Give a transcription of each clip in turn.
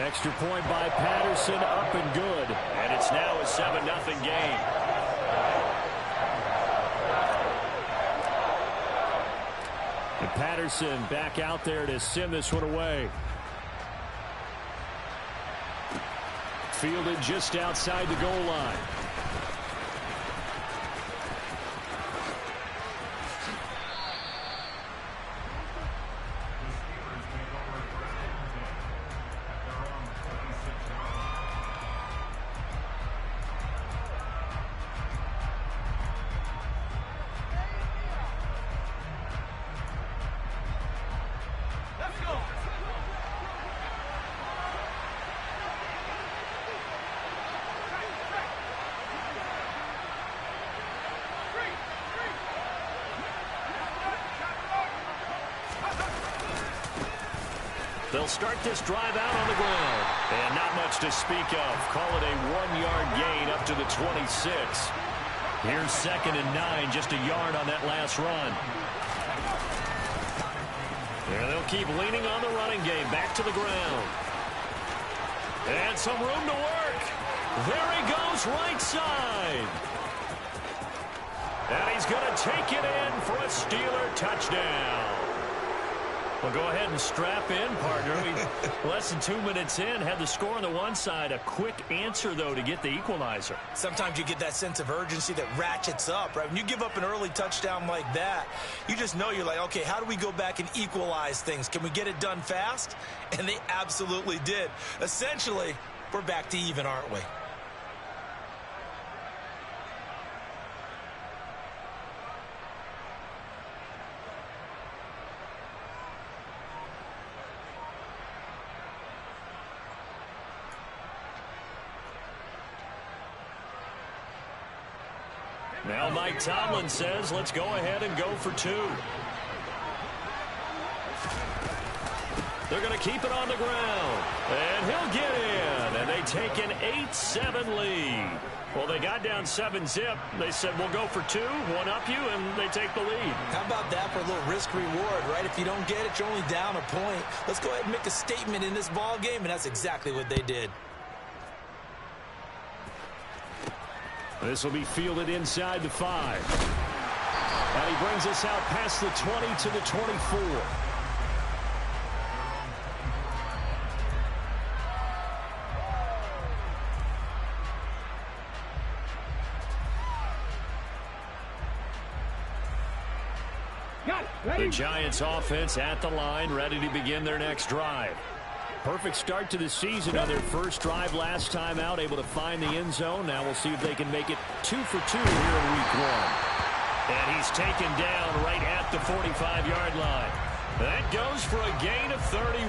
Extra point by Patterson, up and good. And it's now a 7-0 game. And Patterson back out there to send this one away. Fielded just outside the goal line. They'll start this drive out on the ground. And not much to speak of. Call it a 1-yard gain up to the 26. Here's 2nd and 9, just a yard on that last run. There they'll keep leaning on the running game. Back to the ground. And some room to work. There he goes, right side. And he's going to take it in for a Steeler touchdown. Well, go ahead and strap in, partner. Less than 2 minutes in, had the score on the one side. A quick answer, though, to get the equalizer. Sometimes you get that sense of urgency that ratchets up, right? When you give up an early touchdown like that, you just know you're like, okay, how do we go back and equalize things? Can we get it done fast? And they absolutely did. Essentially, we're back to even, aren't we? Now Mike Tomlin says, let's go ahead and go for 2. They're going to keep it on the ground. And he'll get in. And they take an 8-7 lead. Well, they got down 7-zip. They said, we'll go for 2, one up you, and they take the lead. How about that for a little risk-reward, right? If you don't get it, you're only down a point. Let's go ahead and make a statement in this ball game, and that's exactly what they did. This will be fielded inside the 5. And he brings us out past the 20 to the 24. The Giants offense at the line, ready to begin their next drive. Perfect start to the season on their first drive last time out, able to find the end zone. Now we'll see if they can make it 2 for 2 here in week 1. And he's taken down right at the 45-yard line. That goes for a gain of 31.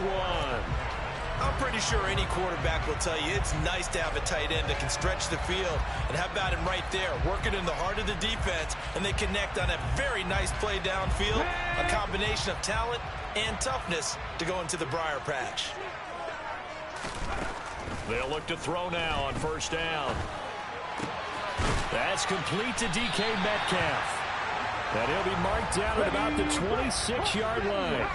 I'm pretty sure any quarterback will tell you it's nice to have a tight end that can stretch the field. And how about him right there, working in the heart of the defense, and they connect on a very nice play downfield, a combination of talent and toughness to go into the briar patch. They'll look to throw now on first down. That's complete to DK Metcalf. And he'll be marked down at about the 26-yard line.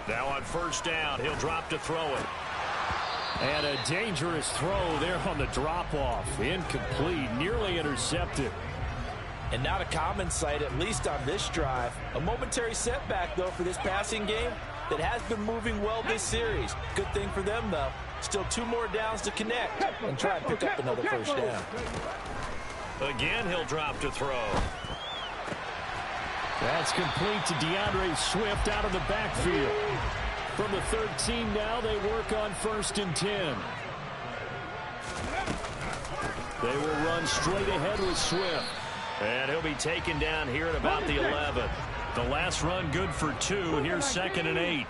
Now on first down, he'll drop to throw it. And a dangerous throw there on the drop-off. Incomplete, nearly intercepted. And not a common sight, at least on this drive. A momentary setback, though, for this passing game that has been moving well this series. Good thing for them, though. Still 2 more downs to connect and try and pick up another first down. Again, he'll drop to throw. That's complete to DeAndre Swift out of the backfield. From the 13 now, they work on 1st and 10. They will run straight ahead with Swift. And he'll be taken down here at about the 11. The last run good for 2. Here's 2nd and 8.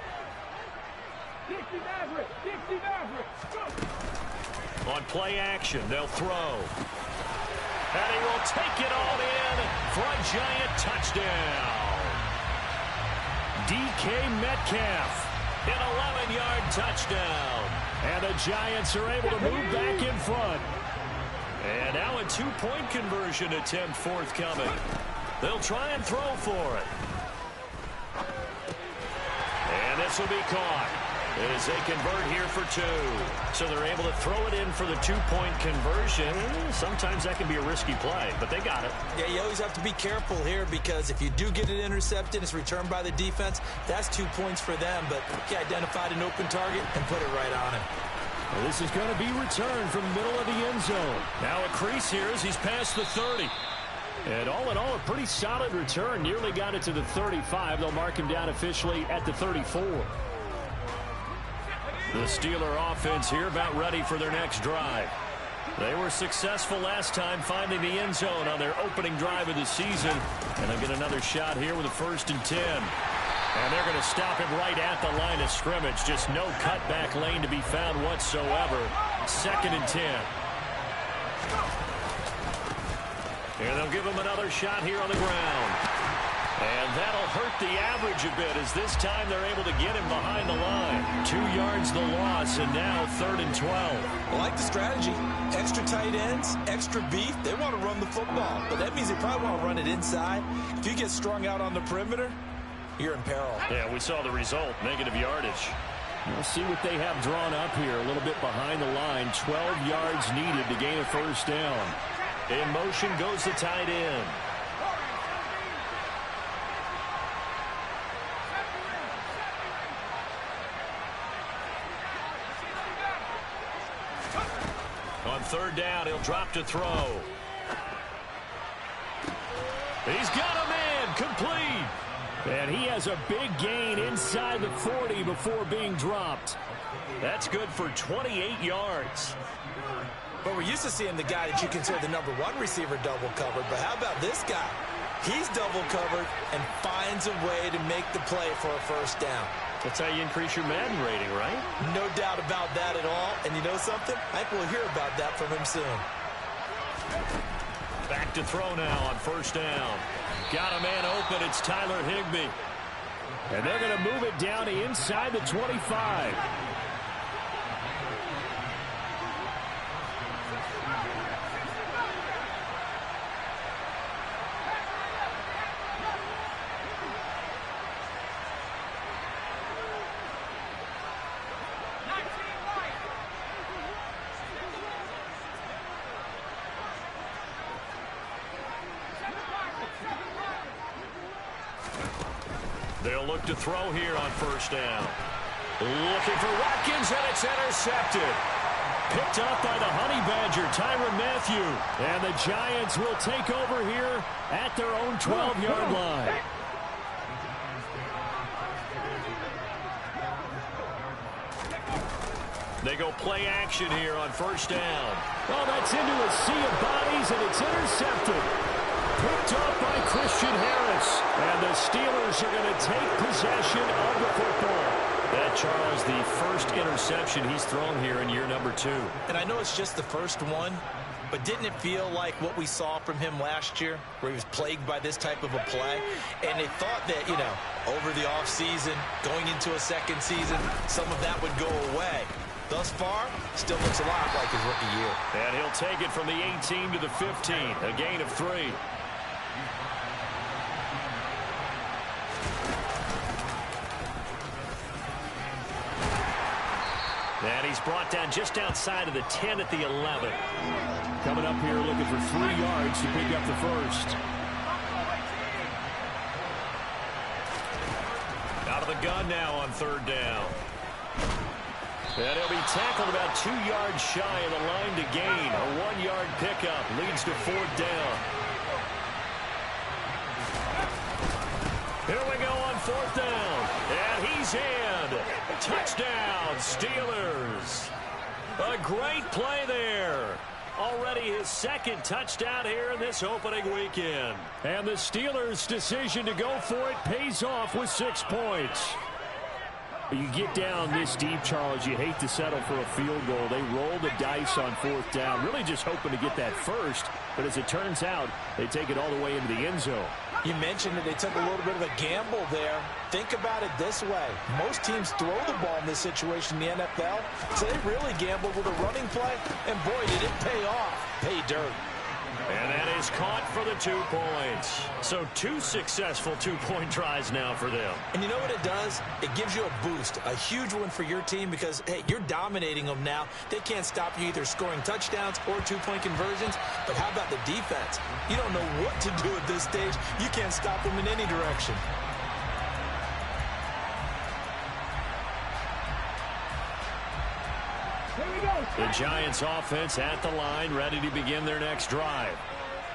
On play action, they'll throw. And he will take it all in for a Giant touchdown. DK Metcalf, an 11-yard touchdown. And the Giants are able to move back in front. And now a 2-point conversion attempt forthcoming. They'll try and throw for it. And this will be caught as they convert here for 2. So they're able to throw it in for the 2-point conversion. Sometimes that can be a risky play, but they got it. Yeah, you always have to be careful here because if you do get it intercepted, it's returned by the defense, that's 2 points for them. But he identified an open target and put it right on it. Well, this is going to be returned from the middle of the end zone. Now a crease here as he's past the 30. And all in all, a pretty solid return. Nearly got it to the 35. They'll mark him down officially at the 34. The Steeler offense here about ready for their next drive. They were successful last time finding the end zone on their opening drive of the season. And they'll get another shot here with a 1st and 10. And they're going to stop him right at the line of scrimmage. Just no cutback lane to be found whatsoever. 2nd and 10. And they'll give him another shot here on the ground. And that'll hurt the average a bit as this time they're able to get him behind the line. 2 yards the loss, and now 3rd and 12. I like the strategy. Extra tight ends, extra beef. They want to run the football, but that means they probably want to run it inside. If you get strung out on the perimeter, you're in peril. Yeah, we saw the result, negative yardage. We'll see what they have drawn up here. A little bit behind the line. 12 yards needed to gain a 1st down. In motion goes the tight end. On 3rd down, he'll drop to throw. He's got a man, complete. And he has a big gain inside the 40 before being dropped. That's good for 28 yards. But we're used to seeing the guy that you consider the #1 receiver double covered. But how about this guy? He's double covered and finds a way to make the play for a 1st down. That's how you increase your Madden rating, right? No doubt about that at all. And you know something? I think we'll hear about that from him soon. Back to throw now on 1st down. Got a man open. It's Tyler Higbee. And they're going to move it down to inside the 25. They'll look to throw here on 1st down. Looking for Watkins, and it's intercepted. Picked up by the Honey Badger, Tyrann Mathieu. And the Giants will take over here at their own 12-yard line. They go play action here on 1st down. Oh, that's into a sea of bodies, and it's intercepted. Picked up by Christian Harris. And the Steelers are going to take possession of the football. That, Charles, the first interception he's thrown here in year #2. And I know it's just the first one, but didn't it feel like what we saw from him last year, where he was plagued by this type of a play? And they thought that, you know, over the offseason, going into a 2nd season, some of that would go away. Thus far, still looks a lot like his rookie year. And he'll take it from the 18 to the 15, a gain of 3. And he's brought down just outside of the 10 at the 11. Coming up here looking for 3 yards to pick up the 1st. Out of the gun now on 3rd down. And he'll be tackled about 2 yards shy of the line to gain. A 1-yard pickup leads to 4th down. Here we go on 4th down. And he's in. Touchdown, Steelers. A great play there. Already his 2nd touchdown here in this opening weekend. And the Steelers' decision to go for it pays off with 6 points. You get down this deep, Charles, you hate to settle for a field goal. They roll the dice on 4th down, really just hoping to get that first. But as it turns out, they take it all the way into the end zone. You mentioned that they took a little bit of a gamble there. Think about it this way. Most teams throw the ball in this situation in the NFL, so they really gambled with a running play. And, boy, did it pay off. Pay dirt. And that is caught for the 2 points. So 2 successful two-point tries now for them. And you know what it does? It gives you a boost, a huge one for your team because, hey, you're dominating them now. They can't stop you either scoring touchdowns or two-point conversions. But how about the defense? You don't know what to do at this stage. You can't stop them in any direction. The Giants offense at the line, ready to begin their next drive.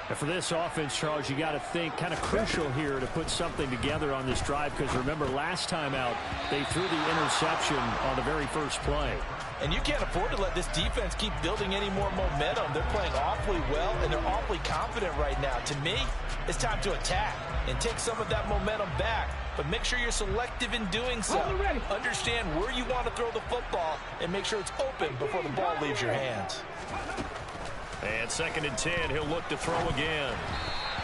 And for this offense, Charles, you got to think kind of crucial here to put something together on this drive because remember last time out they threw the interception on the very first play. And you can't afford to let this defense keep building any more momentum. They're playing awfully well, and they're awfully confident right now. To me, it's time to attack and take some of that momentum back. But make sure you're selective in doing so. Understand where you want to throw the football and make sure it's open before the ball leaves your hands. And 2nd and 10, he'll look to throw again.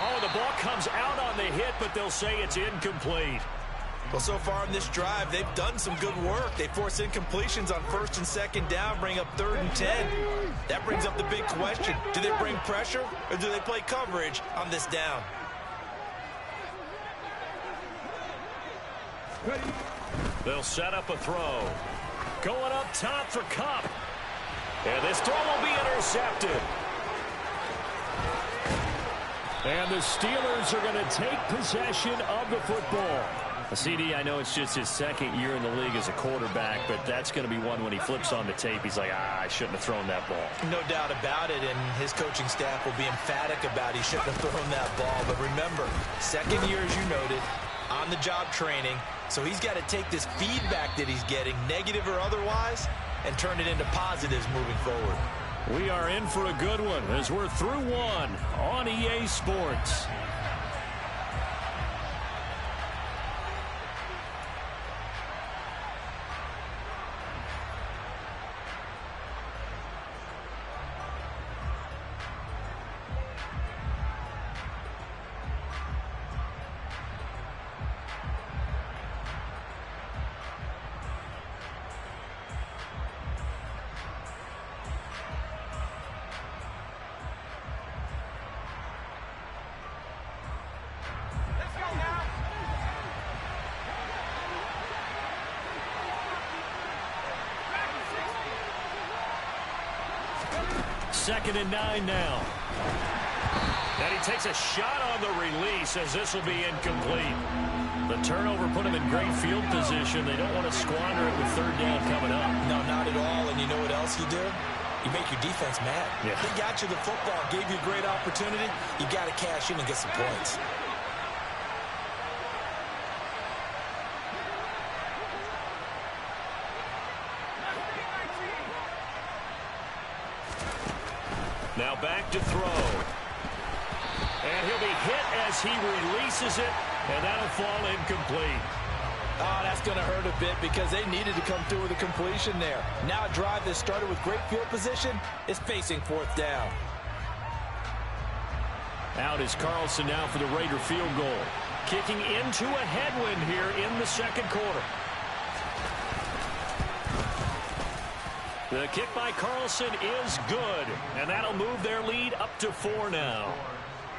Oh, the ball comes out on the hit, but they'll say it's incomplete. Well, so far in this drive, they've done some good work. They force incompletions on 1st and 2nd down, bring up 3rd and 10. That brings up the big question. Do they bring pressure or do they play coverage on this down? They'll set up a throw. Going up top for Kupp. And this throw will be intercepted. And the Steelers are going to take possession of the football. CD, I know it's just his 2nd year in the league as a quarterback, but that's going to be one when he flips on the tape. He's like, I shouldn't have thrown that ball. No doubt about it, and his coaching staff will be emphatic about he shouldn't have thrown that ball. But remember, 2nd year, as you noted, on-the-job training, so he's got to take this feedback that he's getting, negative or otherwise, and turn it into positives moving forward. We are in for a good one as we're through one on EA Sports. Second and 9 now. And he takes a shot on the release as this will be incomplete. The turnover put him in great field position. They don't want to squander it with 3rd down coming up. No, not at all. And you know what else you do? You make your defense mad. Yeah. They got you the football, gave you a great opportunity. You got to cash in and get some points. Now back to throw. And he'll be hit as he releases it, and that'll fall incomplete. Oh, that's going to hurt a bit because they needed to come through with a completion there. Now a drive that started with great field position is facing 4th down. Out is Carlson now for the Raider field goal. Kicking into a headwind here in the 2nd quarter. The kick by Carlson is good, and that'll move their lead up to 4 now.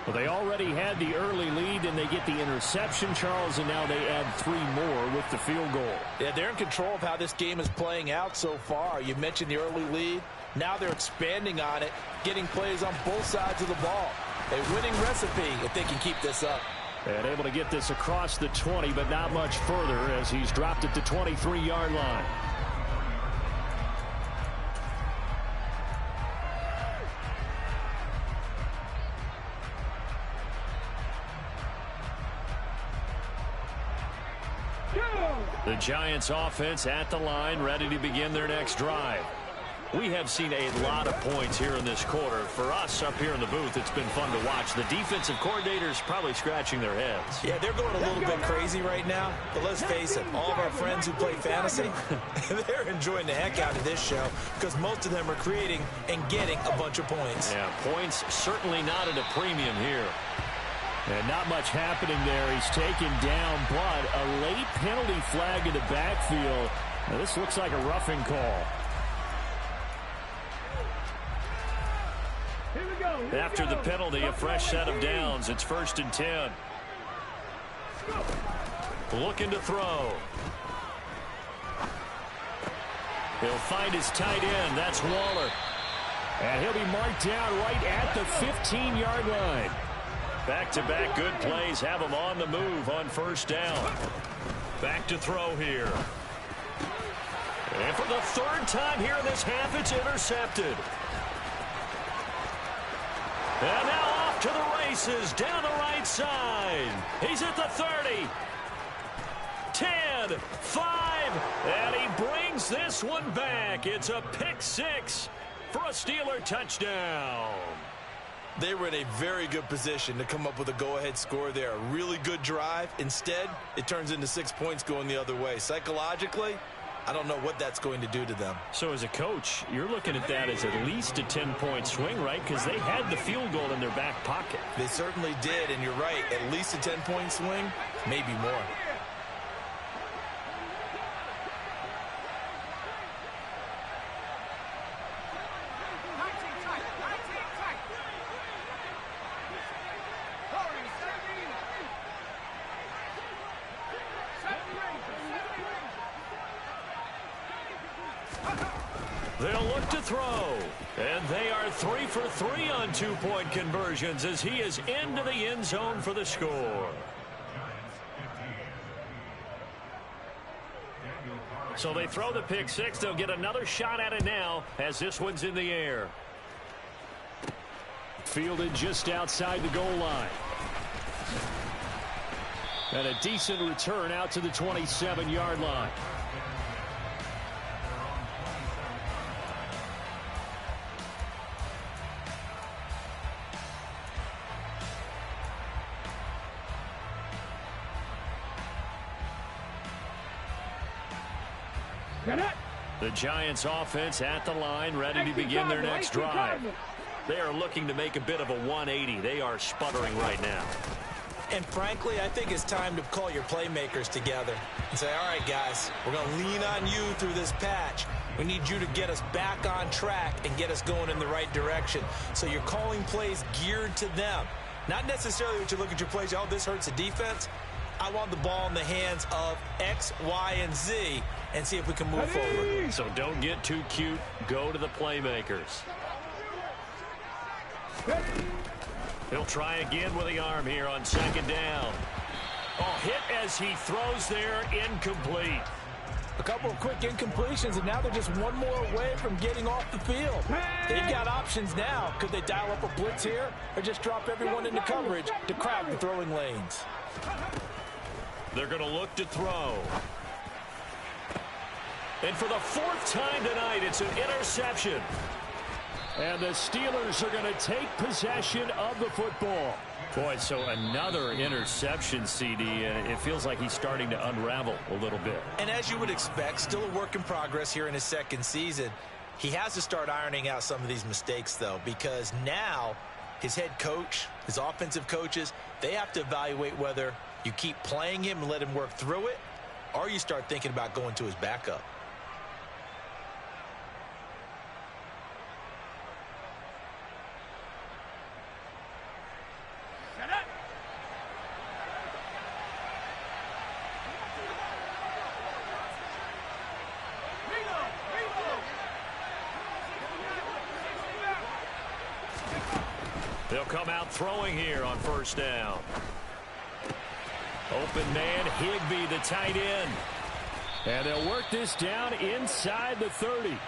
Well, they already had the early lead, and they get the interception, Charles, and now they add 3 more with the field goal. Yeah, they're in control of how this game is playing out so far. You mentioned the early lead. Now they're expanding on it, getting plays on both sides of the ball. A winning recipe if they can keep this up. And able to get this across the 20, but not much further as he's dropped it to 23-yard line. The Giants offense at the line, ready to begin their next drive. We have seen a lot of points here in this quarter. For us up here in the booth, it's been fun to watch. The defensive coordinators probably scratching their heads. Yeah, they're going a little bit crazy right now. But let's face it, all of our friends who play fantasy, they're enjoying the heck out of this show because most of them are creating and getting a bunch of points. Yeah, points certainly not at a premium here. And not much happening there. He's taken down, but a late penalty flag in the backfield. Now, this looks like a roughing call. Here we go. After the penalty, a fresh set of downs. It's 1st and 10. Looking to throw. He'll find his tight end. That's Waller. And he'll be marked down right at the 15-yard line. Back-to-back good plays have him on the move on 1st down. Back to throw here. And for the 3rd time here in this half, it's intercepted. And now off to the races, down the right side. He's at the 30. 10, 5, and he brings this one back. It's a pick 6 for a Steeler touchdown. They were in a very good position to come up with a go-ahead score there. A really good drive. Instead, it turns into 6 points going the other way. Psychologically, I don't know what that's going to do to them. So as a coach, you're looking at that as at least a 10-point swing, right? Because they had the field goal in their back pocket. They certainly did, and you're right. At least a 10-point swing, maybe more. They'll look to throw. And they are 3 for 3 on 2-point conversions as he is into the end zone for the score. So they throw the pick 6. They'll get another shot at it now as this one's in the air. Fielded just outside the goal line. And a decent return out to the 27-yard line. The Giants offense at the line, ready to begin their next drive. They are looking to make a bit of a 180. They are sputtering right now. And frankly, I think it's time to call your playmakers together and say, all right, guys, we're going to lean on you through this patch. We need you to get us back on track and get us going in the right direction. So you're calling plays geared to them. Not necessarily what you look at your plays, oh, this hurts the defense. I want the ball in the hands of X, Y, and Z and see if we can move forward. So don't get too cute. Go to the playmakers. He'll try again with the arm here on 2nd down. Oh, hit as he throws there, incomplete. A couple of quick incompletions, and now they're just one more away from getting off the field. They've got options now. Could they dial up a blitz here or just drop everyone into coverage to crowd the throwing lanes? They're going to look to throw. And for the 4th time tonight, it's an interception. And the Steelers are going to take possession of the football. Boy, so another interception, CD, and it feels like he's starting to unravel a little bit. And as you would expect, still a work in progress here in his 2nd season. He has to start ironing out some of these mistakes, though, because now his head coach, his offensive coaches, they have to evaluate whether you keep playing him and let him work through it, or you start thinking about going to his backup. They'll come out throwing here on 1st down. Open man, Higbee, the tight end. And they'll work this down inside the 30.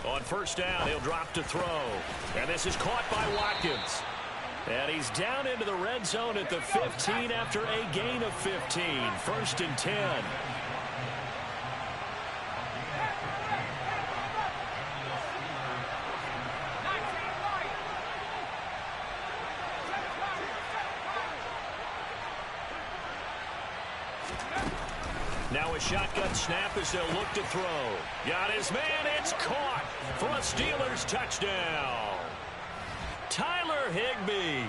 On 1st down, he'll drop to throw. And this is caught by Watkins. And he's down into the red zone at the 15 after a gain of 15. 1st and 10. Now a shotgun snap as they'll look to throw. Got his man. It's caught for a Steelers touchdown. Tyler Higbee.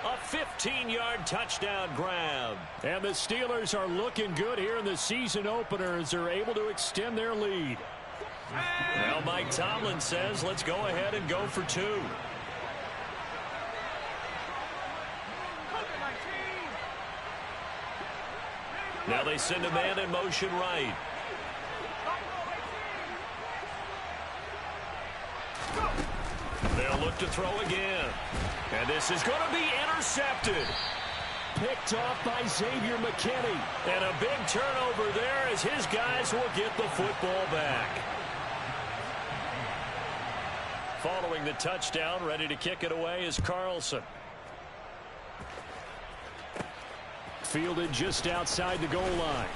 A 15-yard touchdown grab. And the Steelers are looking good here in the season opener as they're able to extend their lead. Now Mike Tomlin says, let's go ahead and go for two. Now they send a man in motion right. They'll look to throw again. And this is going to be intercepted. Picked off by Xavier McKinney. And a big turnover there as his guys will get the football back. Following the touchdown, ready to kick it away is Carlson. Fielded just outside the goal line.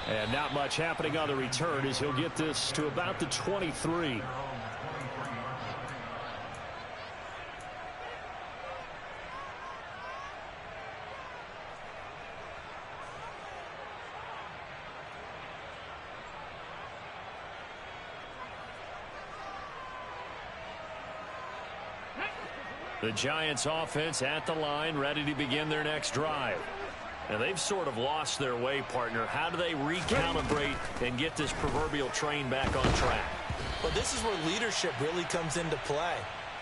And not much happening on the return as he'll get this to about the 23. The Giants offense at the line, ready to begin their next drive. And they've sort of lost their way, partner. How do they recalibrate and get this proverbial train back on track? Well, this is where leadership really comes into play.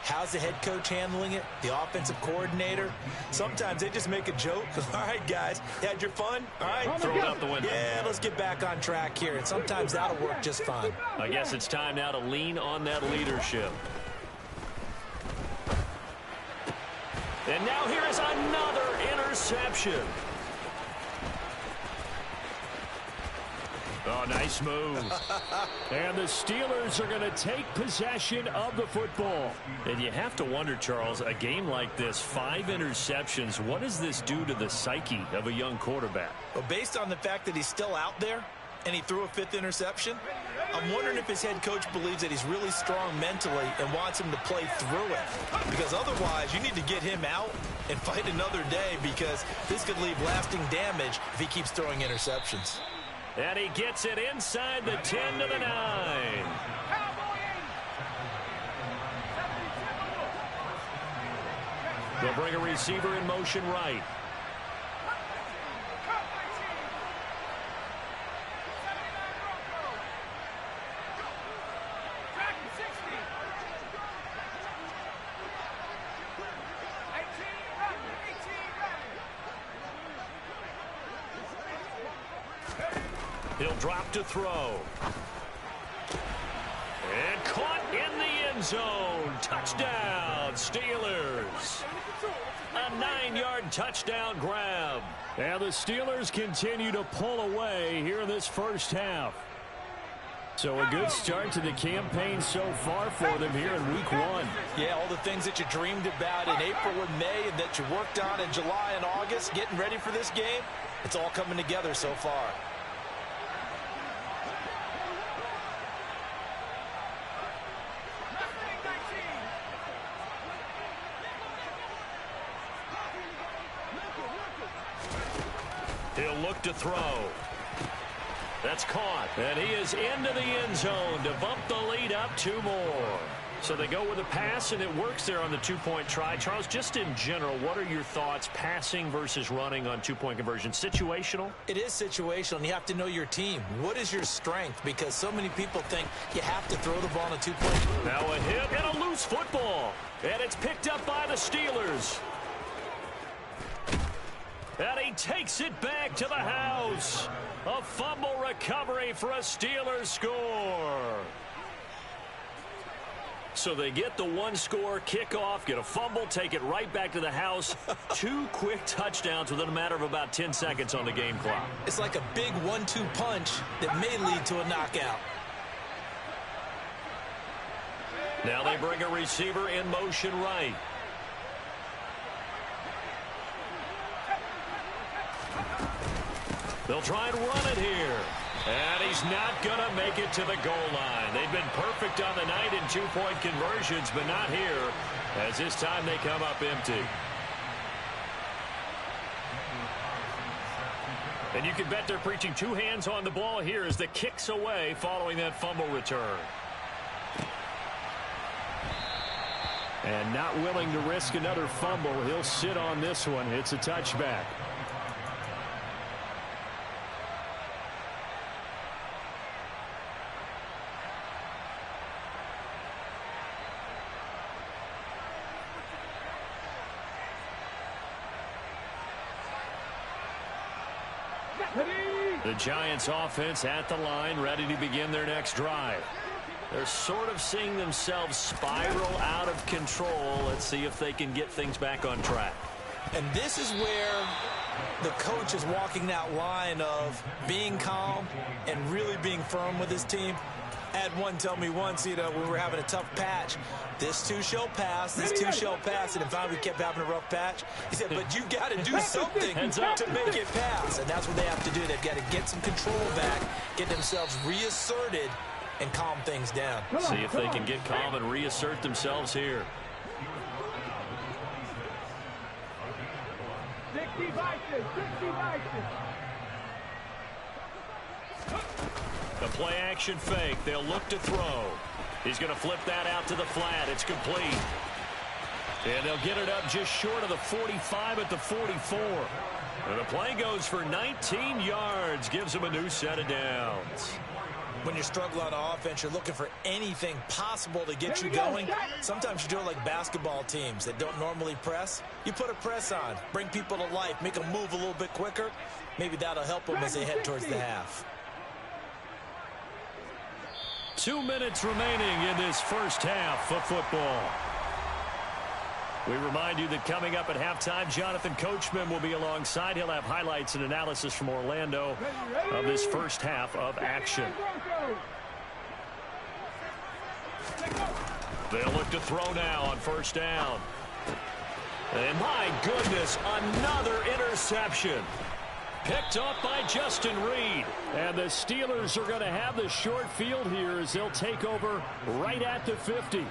How's the head coach handling it? The offensive coordinator? Sometimes they just make a joke. All right, guys, you had your fun? All right, throw it out the window. Yeah, let's get back on track here. And sometimes that'll work just fine. I guess it's time now to lean on that leadership. And now here is another interception. Oh, nice move. And the Steelers are going to take possession of the football. And you have to wonder, Charles, a game like this, 5 interceptions, what does this do to the psyche of a young quarterback? Well, based on the fact that he's still out there and he threw a 5th interception, I'm wondering if his head coach believes that he's really strong mentally and wants him to play through it. Because otherwise, you need to get him out and fight another day, because this could leave lasting damage if he keeps throwing interceptions. And he gets it inside the 10 to the 9. They'll bring a receiver in motion right. He'll drop to throw. And caught in the end zone. Touchdown, Steelers. A 9-yard touchdown grab. And the Steelers continue to pull away here in this first half. So a good start to the campaign so far for them here in week 1. Yeah, all the things that you dreamed about in April and May and that you worked on in July and August, getting ready for this game, it's all coming together so far. He'll look to throw. That's caught. And he is into the end zone to bump the lead up 2 more. So they go with a pass, and it works there on the 2-point try. Charles, just in general, what are your thoughts passing versus running on 2-point conversion? Situational? It is situational, and you have to know your team. What is your strength? Because so many people think you have to throw the ball on a 2-point. Now a hit and a loose football. And it's picked up by the Steelers. And he takes it back to the house. A fumble recovery for a Steelers score. So they get the 1-score kickoff, get a fumble, take it right back to the house. 2 quick touchdowns within a matter of about 10 seconds on the game clock. It's like a big 1-2 punch that may lead to a knockout. Now they bring a receiver in motion right. They'll try and run it here. And he's not going to make it to the goal line. They've been perfect on the night in 2-point conversions, but not here, as this time they come up empty. And you can bet they're preaching two hands on the ball here as the kick's away following that fumble return. And not willing to risk another fumble. He'll sit on this one. It's a touchback. The Giants offense at the line, ready to begin their next drive. They're sort of seeing themselves spiral out of control. Let's see if they can get things back on track. And this is where the coach is walking that line of being calm and really being firm with his team. I had one tell me once, when we were having a tough patch, this too shall pass, this too shall pass, and finally we kept having a rough patch. He said, but you got to do something to make it pass, and that's what they have to do. They've got to get some control back, get themselves reasserted, and calm things down. See if they can get calm and reassert themselves here. 60 vices, 60 vices. The play action fake. They'll look to throw. He's going to flip that out to the flat. It's complete. And they'll get it up just short of the 45 at the 44. And the play goes for 19 yards. Gives them a new set of downs. When you struggle on offense, you're looking for anything possible to get you going. Sometimes you do it like basketball teams that don't normally press. You put a press on, bring people to life, make them move a little bit quicker. Maybe that'll help them as they head towards the half. 2 minutes remaining in this first half of football. We remind you that coming up at halftime, Jonathan Coachman will be alongside. He'll have highlights and analysis from Orlando of this first half of action. They'll look to throw now on first down. And my goodness, another interception. Picked up by Justin Reed. And the Steelers are going to have the short field here as they'll take over right at the 50.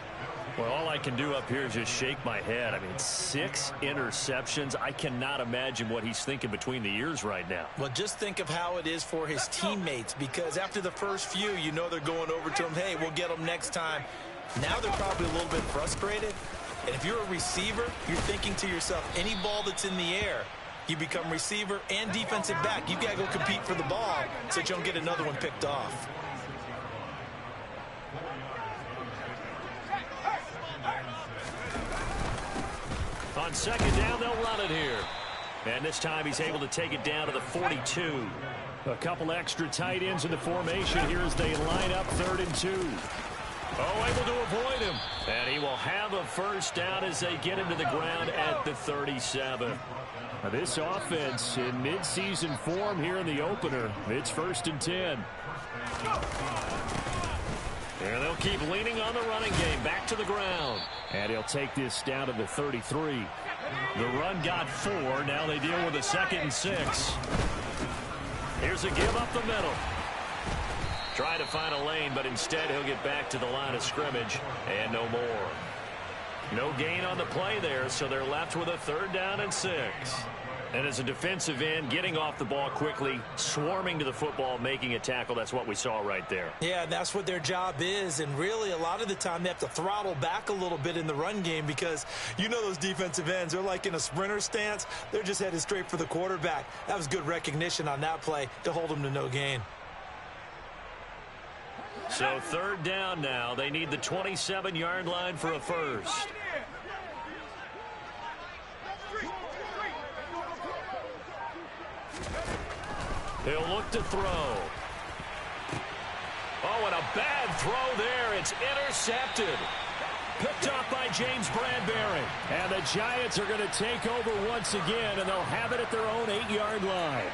Well, all I can do up here is just shake my head. I mean, 6 interceptions. I cannot imagine what he's thinking between the ears right now. Well, just think of how it is for his teammates, because after the first few, they're going over to him, hey, we'll get them next time. Now they're probably a little bit frustrated. And if you're a receiver, you're thinking to yourself, any ball that's in the air, you become receiver and defensive back. You've got to go compete for the ball so that you don't get another one picked off. On second down, they'll run it here. And this time he's able to take it down to the 42. A couple extra tight ends in the formation here as they line up 3rd and 2. Oh, able to avoid him. And he will have a first down as they get him to the ground at the 37. Now this offense in midseason form here in the opener. It's 1st and 10. And they'll keep leaning on the running game. Back to the ground. And he'll take this down to the 33. The run got 4. Now they deal with a 2nd and 6. Here's a give up the middle. Try to find a lane, but instead he'll get back to the line of scrimmage. And no more. No gain on the play there, so they're left with a 3rd down and 6. And as a defensive end, getting off the ball quickly, swarming to the football, making a tackle, that's what we saw right there. Yeah, that's what their job is, and really a lot of the time they have to throttle back a little bit in the run game because those defensive ends, they're like in a sprinter stance. They're just headed straight for the quarterback. That was good recognition on that play to hold them to no gain. So 3rd down now. They need the 27-yard line for a first. He'll look to throw. Oh, and a bad throw there. It's intercepted. Picked up by James Bradbury. And the Giants are going to take over once again, and they'll have it at their own 8-yard line.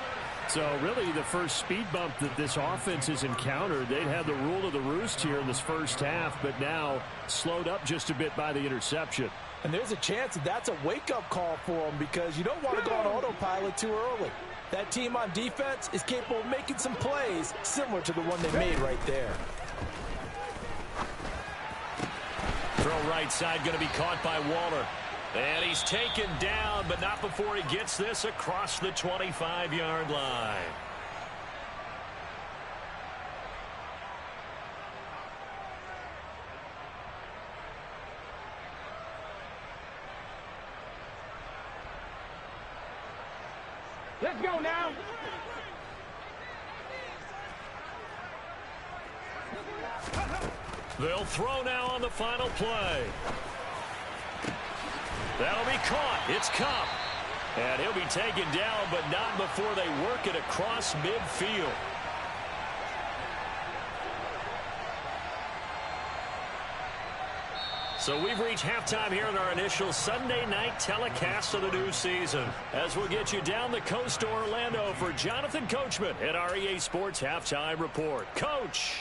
So really the first speed bump that this offense has encountered. They'd had the rule of the roost here in this first half, but now slowed up just a bit by the interception. And there's a chance that that's a wake-up call for them because you don't want to go on autopilot too early. That team on defense is capable of making some plays similar to the one they made right there. Throw right side going to be caught by Waller. And he's taken down, but not before he gets this across the 25-yard line. Let's go now. They'll throw now on the final play. That'll be caught. It's Cup. And he'll be taken down, but not before they work it across midfield. So we've reached halftime here in our initial Sunday night telecast of the new season. As we'll get you down the coast to Orlando for Jonathan Coachman at our EA Sports Halftime Report. Coach.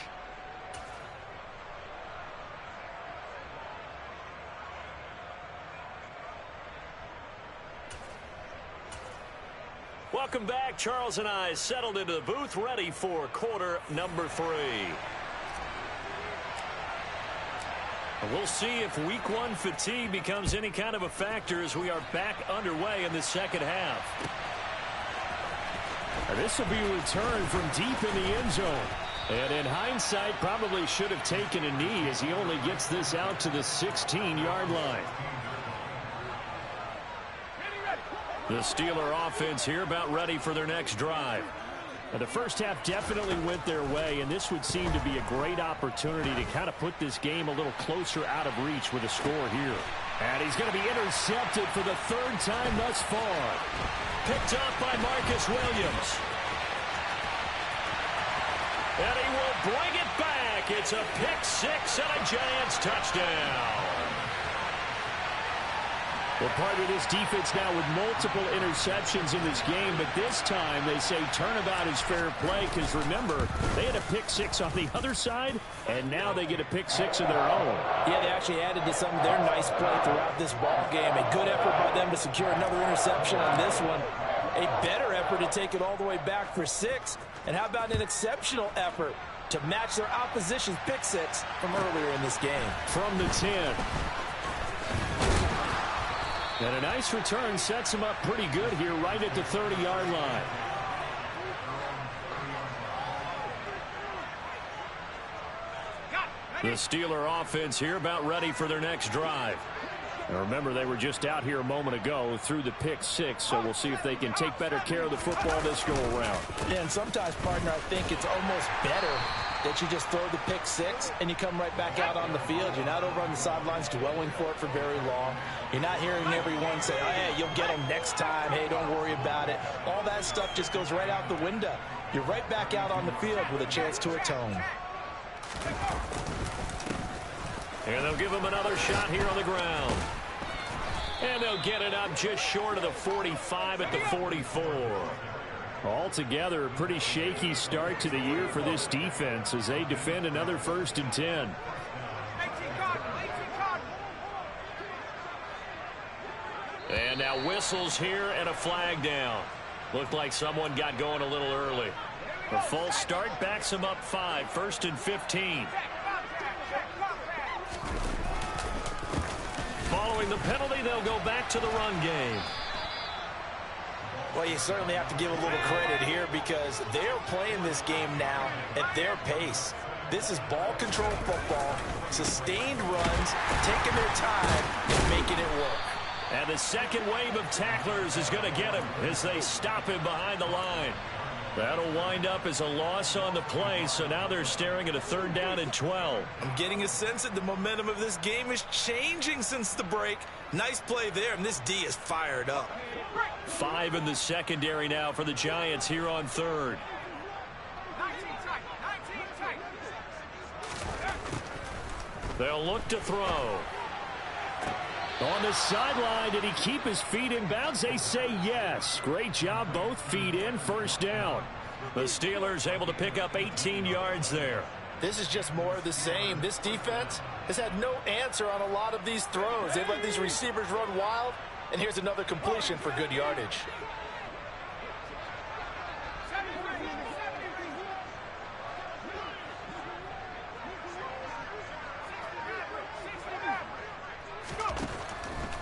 Welcome back. Charles and I settled into the booth, ready for quarter number 3. We'll see if week 1 fatigue becomes any kind of a factor as we are back underway in the second half. And this will be a return from deep in the end zone. And in hindsight, probably should have taken a knee as he only gets this out to the 16-yard line. The Steeler offense here about ready for their next drive. And the first half definitely went their way, and this would seem to be a great opportunity to kind of put this game a little closer out of reach with a score here. And he's going to be intercepted for the 3rd time thus far. Picked up by Marcus Williams. And he will bring it back. It's a pick 6 and a Giants touchdown. Well, part of this defense now with multiple interceptions in this game, but this time they say turnabout is fair play because, remember, they had a pick 6 on the other side, and now they get a pick 6 of their own. Yeah, they actually added to some of their nice play throughout this ball game. A good effort by them to secure another interception on this one. A better effort to take it all the way back for 6. And how about an exceptional effort to match their opposition's pick 6 from earlier in this game? From the 10. And a nice return sets him up pretty good here right at the 30-yard line. The Steeler offense here about ready for their next drive. And remember, they were just out here a moment ago through the pick 6, so we'll see if they can take better care of the football this go-around. Yeah, and sometimes, partner, I think it's almost better that you just throw the pick 6 and you come right back out on the field. You're not over on the sidelines dwelling for it for very long. You're not hearing everyone say, oh, hey, you'll get them next time. Hey, don't worry about it. All that stuff just goes right out the window. You're right back out on the field with a chance to atone. And they'll give him another shot here on the ground. And they'll get it up just short of the 45 at the 44. Altogether, a pretty shaky start to the year for this defense as they defend another 1st and 10. And now whistles here and a flag down. Looked like someone got going a little early. A false start backs him up 5, 1st and 15. Following the penalty, they'll go back to the run game. Well, you certainly have to give a little credit here because they're playing this game now at their pace. This is ball control football, sustained runs, taking their time and making it work. And the second wave of tacklers is going to get him as they stop him behind the line. That'll wind up as a loss on the play, so now they're staring at a 3rd down and 12. I'm getting a sense that the momentum of this game is changing since the break. Nice play there, and this D is fired up. 5 in the secondary now for the Giants here on 3rd. They'll look to throw. On the sideline, did he keep his feet in bounds? They say yes. Great job, both feet in, 1st down. The Steelers able to pick up 18 yards there. This is just more of the same. This defense has had no answer on a lot of these throws. They've let these receivers run wild, and here's another completion for good yardage.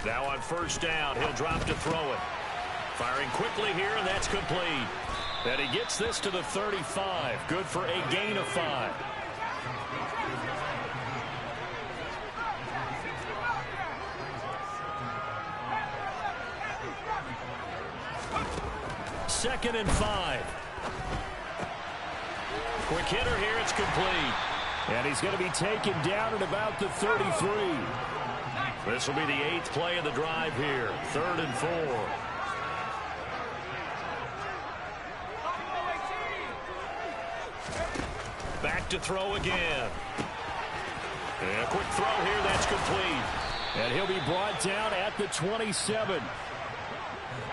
Now on first down. He'll drop to throw it. Firing quickly here, and that's complete. And he gets this to the 35. Good for a gain of 5. Second and 5. Quick hitter here. It's complete. And he's going to be taken down at about the 33. This will be the 8th play of the drive here. 3rd and 4. Back to throw again. And a quick throw here. That's complete. And he'll be brought down at the 27.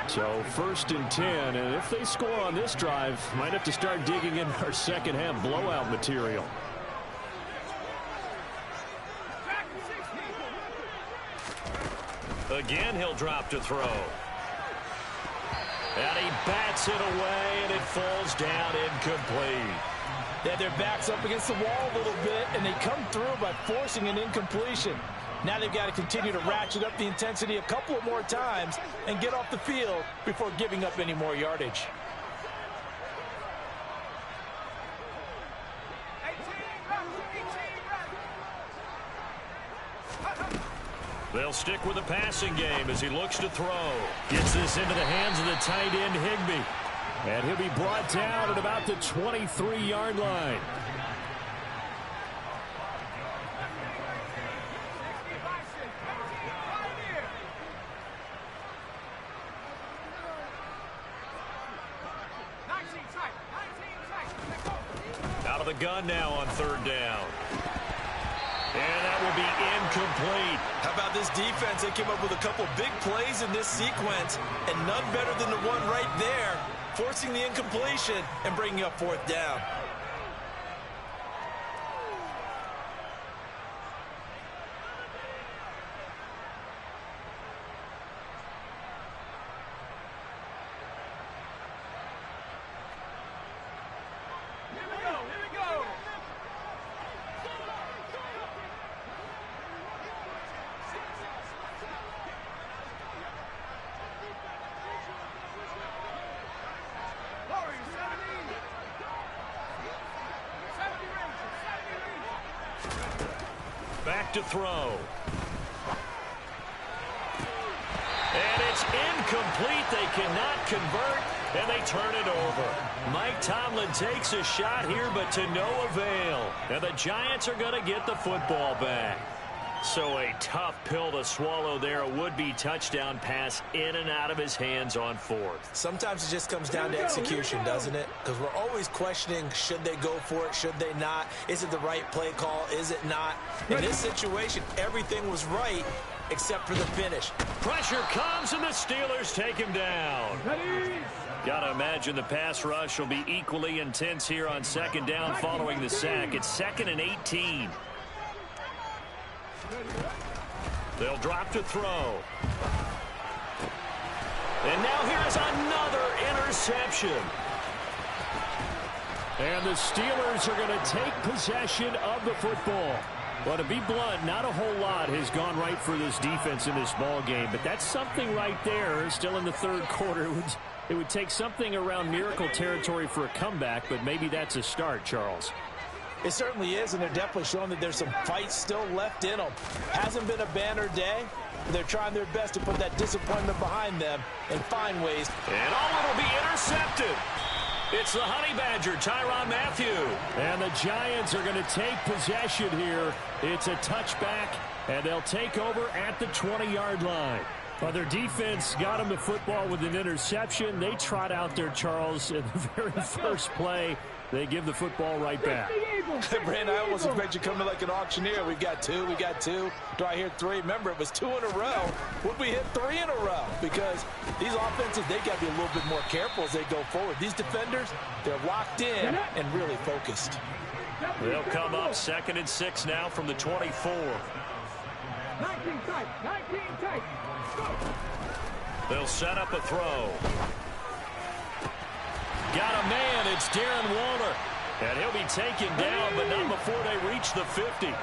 So 1st and 10. And if they score on this drive, might have to start digging in our second half blowout material. Again, he'll drop to throw. And he bats it away, and it falls down incomplete. They had their backs up against the wall a little bit, and they come through by forcing an incompletion. Now they've got to continue to ratchet up the intensity a couple of more times and get off the field before giving up any more yardage. They'll stick with the passing game as he looks to throw. Gets this into the hands of the tight end, Higbee. And he'll be brought down at about the 23-yard line. Out of the gun now on 3rd down. And that will be incomplete. How about this defense? They came up with a couple big plays in this sequence, and none better than the one right there, forcing the incompletion and bringing up 4th down. Back to throw. And it's incomplete. They cannot convert, and they turn it over. Mike Tomlin takes a shot here, but to no avail. And the Giants are going to get the football back. So a tough pill to swallow there. A would-be touchdown pass in and out of his hands on 4th. Sometimes it just comes down to execution, doesn't it? Because we're always questioning, should they go for it, should they not? Is it the right play call, is it not? In this situation, everything was right except for the finish. Pressure comes, and the Steelers take him down. Got to imagine the pass rush will be equally intense here on 2nd down following the sack. It's 2nd and 18. They'll drop to throw. And now here is another interception. And the Steelers are going to take possession of the football. Well, to be blunt, not a whole lot has gone right for this defense in this ball game, but that's something right there. Still in the 3rd quarter. It would take something around miracle territory for a comeback, but maybe that's a start, Charles. It certainly is, and they're definitely showing that there's some fight still left in them. Hasn't been a banner day. They're trying their best to put that disappointment behind them and find ways. And it'll be intercepted. It's the Honey Badger, Tyrann Mathieu. And the Giants are going to take possession here. It's a touchback, and they'll take over at the 20-yard line. Well, their defense got them the football with an interception. They trot out there, Charles, in the very first play. They give the football right back. Brandon, I almost expect you coming like an auctioneer. We've got 2, we got 2. Do I hear 3? Remember, it was 2 in a row. Would we hit 3 in a row? Because these offenses, they got to be a little bit more careful as they go forward. These defenders, they're locked in and really focused. They'll come up 2nd and 6 now from the 24. 19 tight, 19 tight. They'll set up a throw. Got a man. It's Darren Waller. And he'll be taken down, but not before they reach the 50.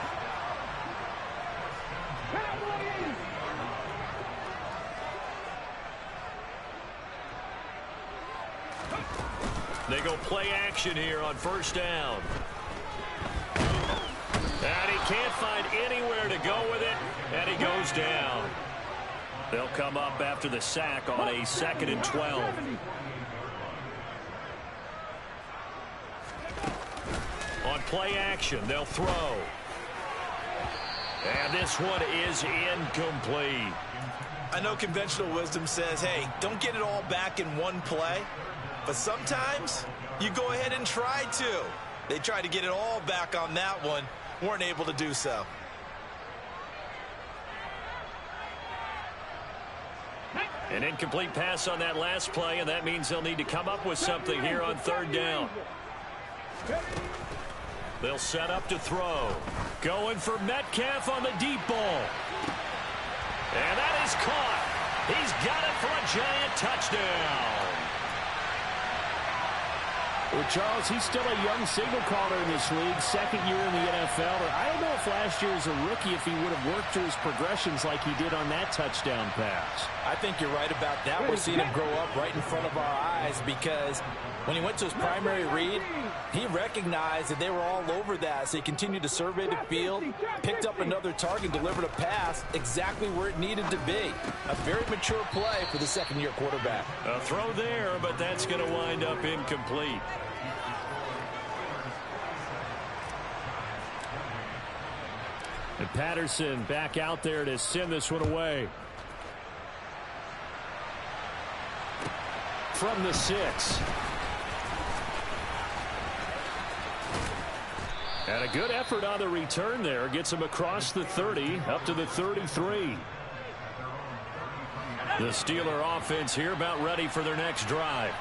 They go play action here on first down. And he can't find anywhere to go with it, and he goes down. They'll come up after the sack on a 2nd and 12. On play action, they'll throw. And this one is incomplete. I know conventional wisdom says, hey, don't get it all back in one play. But sometimes you go ahead and try to. They tried to get it all back on that one. Weren't able to do so. An incomplete pass on that last play, and that means they'll need to come up with something here on 3rd down. They'll set up to throw. Going for Metcalf on the deep ball. And that is caught. He's got it for a giant touchdown. Well, Charles, he's still a young signal caller in this league, 2nd year in the NFL. But I don't know if last year as a rookie, if he would have worked through his progressions like he did on that touchdown pass. I think you're right about that. We're seeing him grow up right in front of our eyes because when he went to his primary read, he recognized that they were all over that. So he continued to survey the field, picked up another target, delivered a pass exactly where it needed to be. A very mature play for the 2nd-year quarterback. A throw there, but that's going to wind up incomplete. And Patterson back out there to send this one away. From the 6. And a good effort on the return there. Gets him across the 30, up to the 33. The Steeler offense here about ready for their next drive.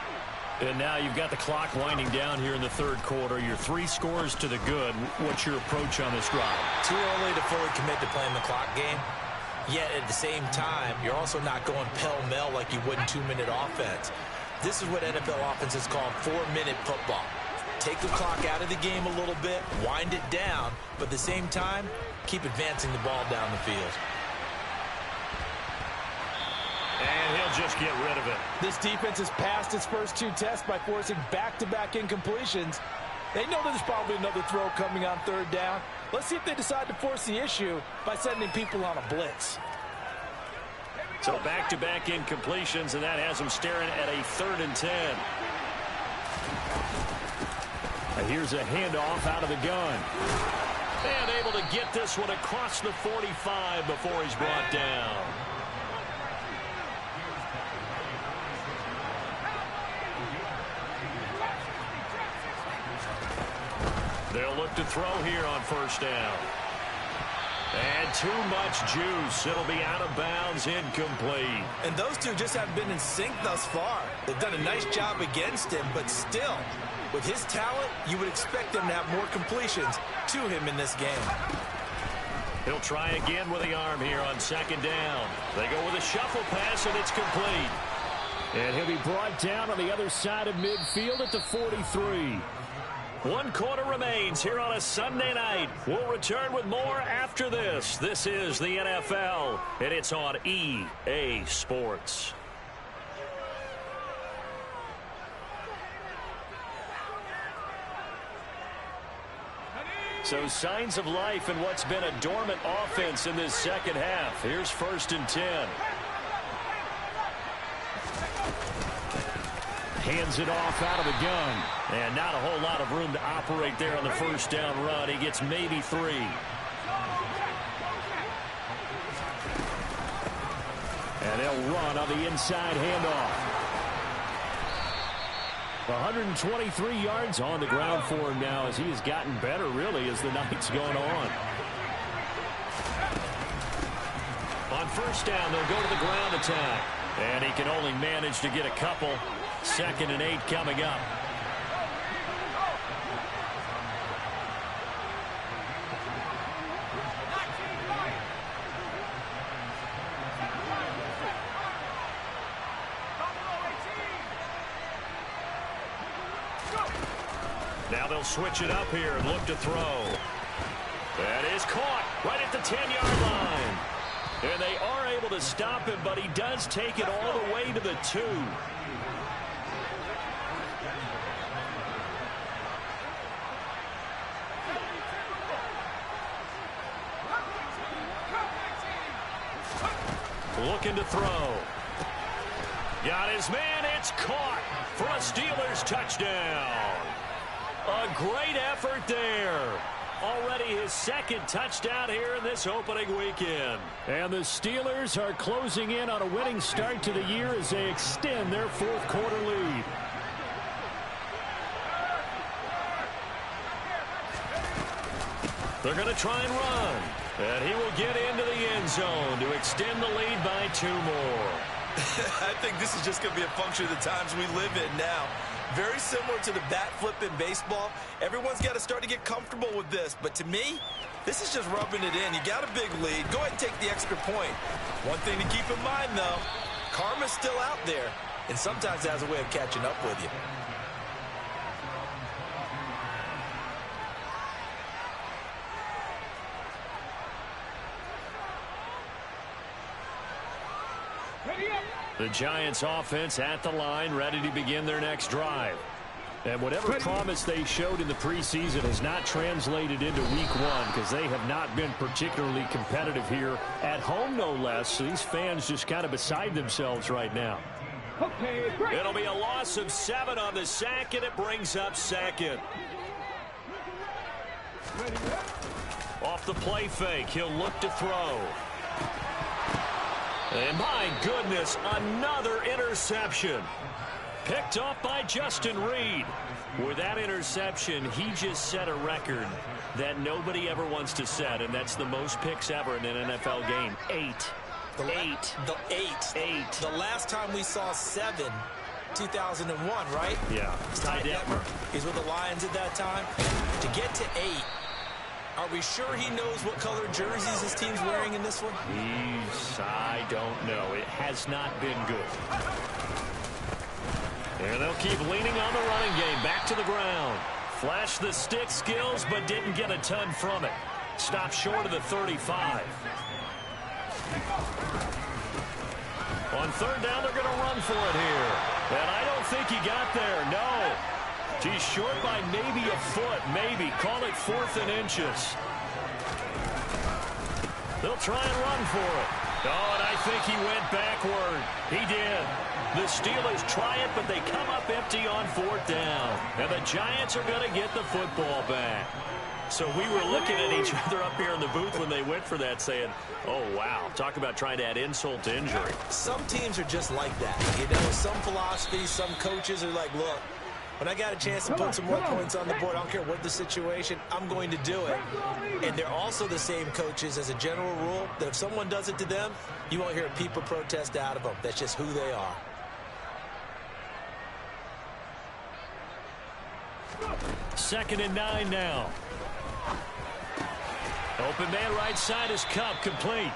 And now you've got the clock winding down here in the 3rd quarter. You're 3 scores to the good. What's your approach on this drive? Too early to fully commit to playing the clock game. Yet at the same time, you're also not going pell-mell like you would in 2-minute offense. This is what NFL offenses call 4-minute football. Take the clock out of the game a little bit, wind it down, but at the same time, keep advancing the ball down the field. And he'll just get rid of it. This defense has passed its first 2 tests by forcing back-to-back incompletions. They know there's probably another throw coming on 3rd down. Let's see if they decide to force the issue by sending people on a blitz. So back-to-back incompletions, and that has them staring at a 3rd and 10. Here's a handoff out of the gun. And able to get this one across the 45 before he's brought down. They'll look to throw here on 1st down. And too much juice. It'll be out of bounds, incomplete. And those two just haven't been in sync thus far. They've done a nice job against him, but still, with his talent, you would expect them to have more completions to him in this game. He'll try again with the arm here on 2nd down. They go with a shuffle pass, and it's complete. And he'll be brought down on the other side of midfield at the 43. 1 quarter remains here on a Sunday night. We'll return with more after this. This is the NFL, and it's on EA Sports. So signs of life in what's been a dormant offense in this 2nd half. Here's 1st and 10. Hands it off out of the gun. And not a whole lot of room to operate there on the 1st down run. He gets maybe 3. And they'll run on the inside handoff. 123 yards on the ground for him now as he has gotten better, really, as the night's gone on. On 1st down, they'll go to the ground attack. And he can only manage to get a couple. 2nd and 8 coming up. Now they'll switch it up here and look to throw. That is caught right at the 10-yard line. And they are able to stop him, but he does take it all the way to the 2. Looking to throw. Got his man. It's caught for a Steelers touchdown. A great effort there. Already his second touchdown here in this opening weekend. And the Steelers are closing in on a winning start to the year as they extend their fourth quarter lead. They're going to try and run. And he will get into the end zone to extend the lead by 2 more. I think this is just going to be a function of the times we live in now. Very similar to the bat flip in baseball. Everyone's got to start to get comfortable with this. But to me, this is just rubbing it in. You got a big lead. Go ahead and take the extra point. One thing to keep in mind, though, karma's still out there. And sometimes it has a way of catching up with you. The Giants offense at the line, ready to begin their next drive. And whatever promise they showed in the preseason has not translated into week 1 because they have not been particularly competitive here at home, no less. So these fans just kind of beside themselves right now. Okay, great. It'll be a loss of 7 on the sack, and it brings up second. Off the play fake, he'll look to throw. And my goodness, another interception. Picked off by Justin Reed. With that interception, he just set a record that nobody ever wants to set, and that's the most picks ever in an NFL game. 8. The last time we saw 7, 2001, right? Yeah. Ty Detmer. He's with the Lions at that time. To get to 8, are we sure he knows what color jerseys his team's wearing in this one? I don't know. It has not been good. And they'll keep leaning on the running game. Back to the ground. Flashed the stick skills, but didn't get a ton from it. Stopped short of the 35. On 3rd down, they're going to run for it here. And I don't think he got there. No. He's short by maybe a foot, maybe. Call it 4th and inches. They'll try and run for it. Oh, and I think he went backward. He did. The Steelers try it, but they come up empty on 4th down. And the Giants are going to get the football back. So we were looking at each other up here in the booth when they went for that saying, oh, wow, talk about trying to add insult to injury. Some teams are just like that. You know, some philosophies, some coaches are like, look, when I got a chance to put some more points on the board, I don't care what the situation, I'm going to do it. And they're also the same coaches as a general rule that if someone does it to them, you won't hear a peep or protest out of them. That's just who they are. Second and 9 now. Open man right side is Cup, complete.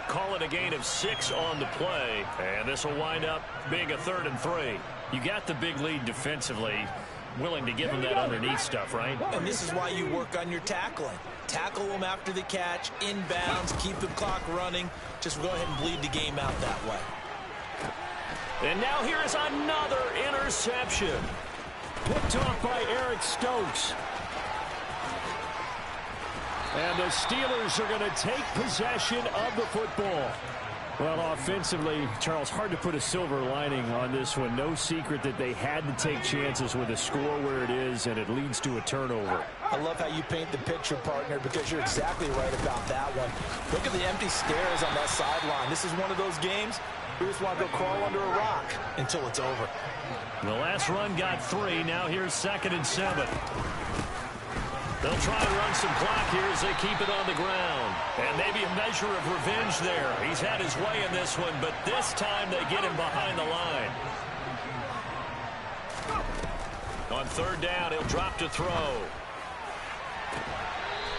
Call it a gain of 6 on the play. And this will wind up being a 3rd and 3. You got the big lead defensively. Willing to give them that underneath stuff, right? And this is why you work on your tackling. Tackle them after the catch, inbounds, keep the clock running. Just go ahead and bleed the game out that way. And now here is another interception. Picked off by Eric Stokes. And the Steelers are going to take possession of the football. Well, offensively, Charles, hard to put a silver lining on this one. No secret that they had to take chances with a score where it is, and it leads to a turnover. I love how you paint the picture, partner, because you're exactly right about that one. Look at the empty stairs on that sideline. This is one of those games we just want to go crawl under a rock until it's over. The last run got 3. Now here's 2nd and 7. They'll try and run some clock here as they keep it on the ground. And maybe a measure of revenge there. He's had his way in this one, but this time they get him behind the line. On 3rd down, he'll drop to throw.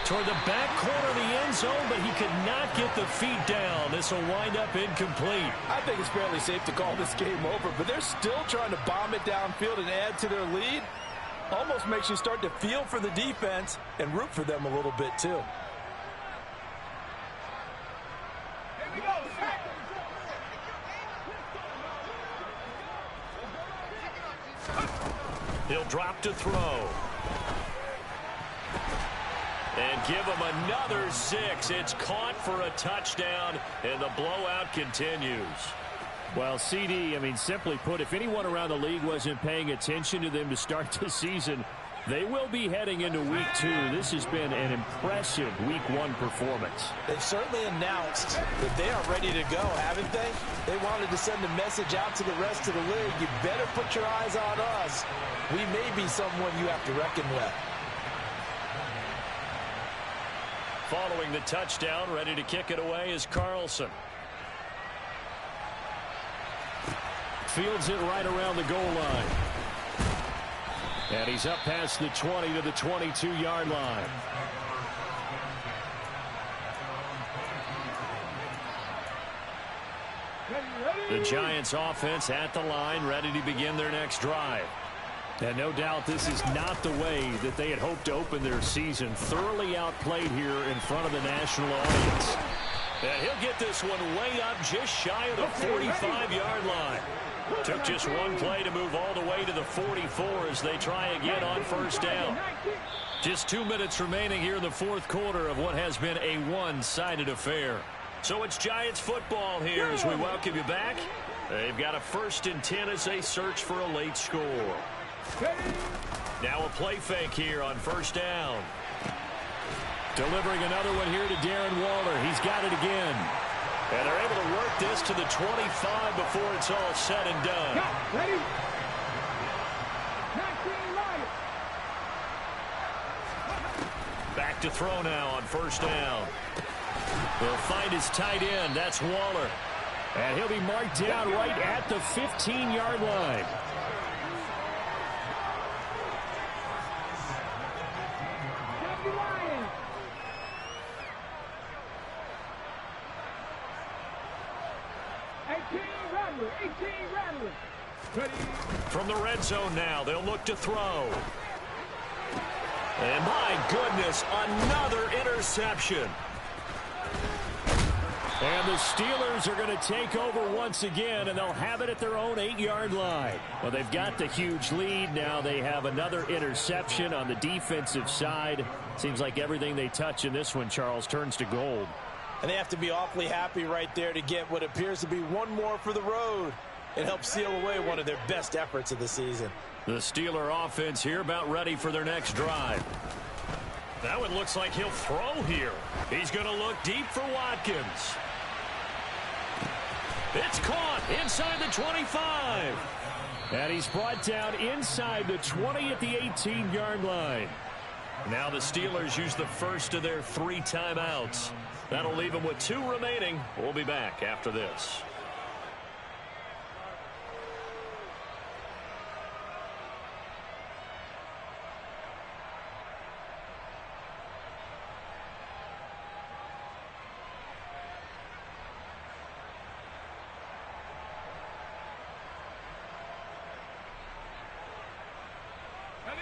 Toward the back corner of the end zone, but he could not get the feet down. This will wind up incomplete. I think it's fairly safe to call this game over, but they're still trying to bomb it downfield and add to their lead. Almost makes you start to feel for the defense and root for them a little bit, too. Here we go. He'll drop to throw. And give him another 6. It's caught for a touchdown, and the blowout continues. Well, CD, I mean, simply put, if anyone around the league wasn't paying attention to them to start the season, they will be heading into Week 2. This has been an impressive Week 1 performance. They've certainly announced that they are ready to go, haven't they? They wanted to send a message out to the rest of the league. You better put your eyes on us. We may be someone you have to reckon with. Following the touchdown, ready to kick it away is Carlson. Fields it right around the goal line. And he's up past the 20 to the 22-yard line. The Giants offense at the line, ready to begin their next drive. And no doubt this is not the way that they had hoped to open their season. Thoroughly outplayed here in front of the national audience. And he'll get this one way up just shy of the 45-yard line. Took just one play to move all the way to the 44 as they try again on first down. Just 2 minutes remaining here in the fourth quarter of what has been a one-sided affair. So it's Giants football here as we welcome you back. They've got a 1st and 10 as they search for a late score. Now a play fake here on first down. Delivering another one here to Darren Waller. He's got it again. And they're able to work this to the 25 before it's all said and done. Ready? Back to throw now on first down. He'll find his tight end. That's Waller. And he'll be marked down right at the 15-yard line. From the red zone now, they'll look to throw. And my goodness, another interception. And the Steelers are going to take over once again, and they'll have it at their own 8-yard line. Well, they've got the huge lead. Now they have another interception on the defensive side. Seems like everything they touch in this one, Charles, turns to gold. And they have to be awfully happy right there to get what appears to be one more for the road and help seal away one of their best efforts of the season. The Steeler offense here about ready for their next drive. That one looks like he'll throw here. He's going to look deep for Watkins. It's caught inside the 25. And he's brought down inside the 20 at the 18-yard line. Now the Steelers use the first of their 3 timeouts. That'll leave them with 2 remaining. We'll be back after this.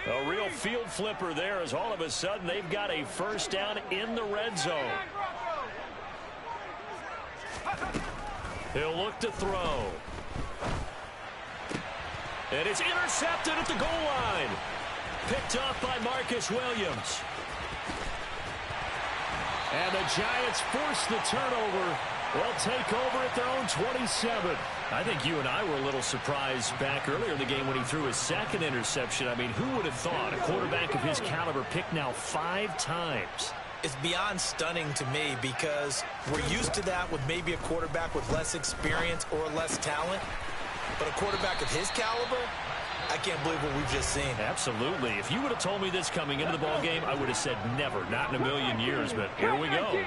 A real field flipper there as all of a sudden they've got a first down in the red zone. He'll look to throw. And it's intercepted at the goal line. Picked off by Marcus Williams. And the Giants force the turnover. They'll take over at their own 27. I think you and I were a little surprised back earlier in the game when he threw his 2nd interception. I mean, who would have thought a quarterback of his caliber picked now 5 times? It's beyond stunning to me because we're used to that with maybe a quarterback with less experience or less talent. But a quarterback of his caliber, I can't believe what we've just seen. Absolutely. If you would have told me this coming into the ball game, I would have said never, not in a million years. But here we go.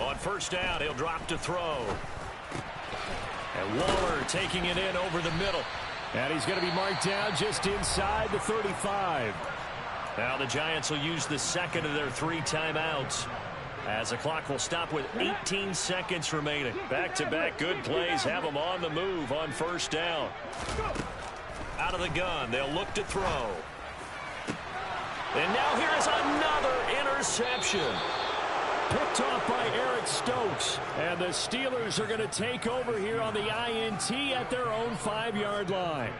On first down, he'll drop to throw. And Waller taking it in over the middle. And he's going to be marked down just inside the 35. Now the Giants will use the 2nd of their 3 timeouts as the clock will stop with 18 seconds remaining. Back-to-back good plays have them on the move on first down. Out of the gun, they'll look to throw. And now here is another interception. Picked off by Eric Stokes. And the Steelers are going to take over here on the INT at their own 5-yard line.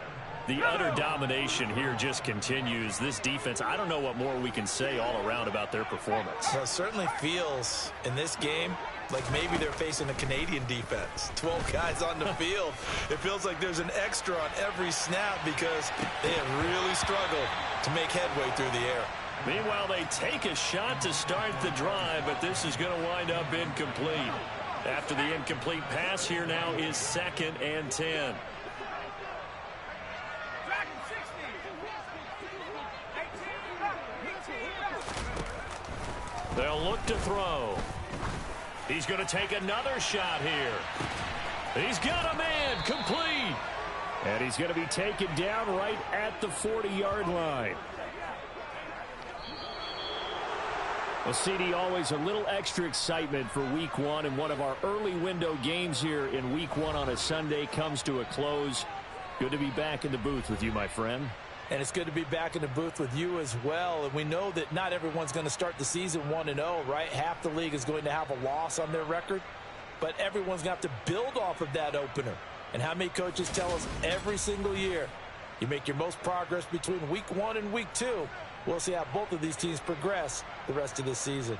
The utter domination here just continues. This defense, I don't know what more we can say all around about their performance. Well, it certainly feels in this game like maybe they're facing a Canadian defense. 12 guys on the field. It feels like there's an extra on every snap because they have really struggled to make headway through the air. Meanwhile, they take a shot to start the drive, but this is going to wind up incomplete. After the incomplete pass, here now is 2nd and 10. They'll look to throw. He's going to take another shot here. He's got a man, complete. And he's going to be taken down right at the 40-yard line. Well, CD, always a little extra excitement for Week 1, and one of our early window games here in Week 1 on a Sunday comes to a close. Good to be back in the booth with you, my friend. And it's good to be back in the booth with you as well. And we know that not everyone's going to start the season 1-0, right? Half the league is going to have a loss on their record. But everyone's going to have to build off of that opener. And how many coaches tell us every single year, you make your most progress between Week 1 and Week 2. We'll see how both of these teams progress the rest of this season.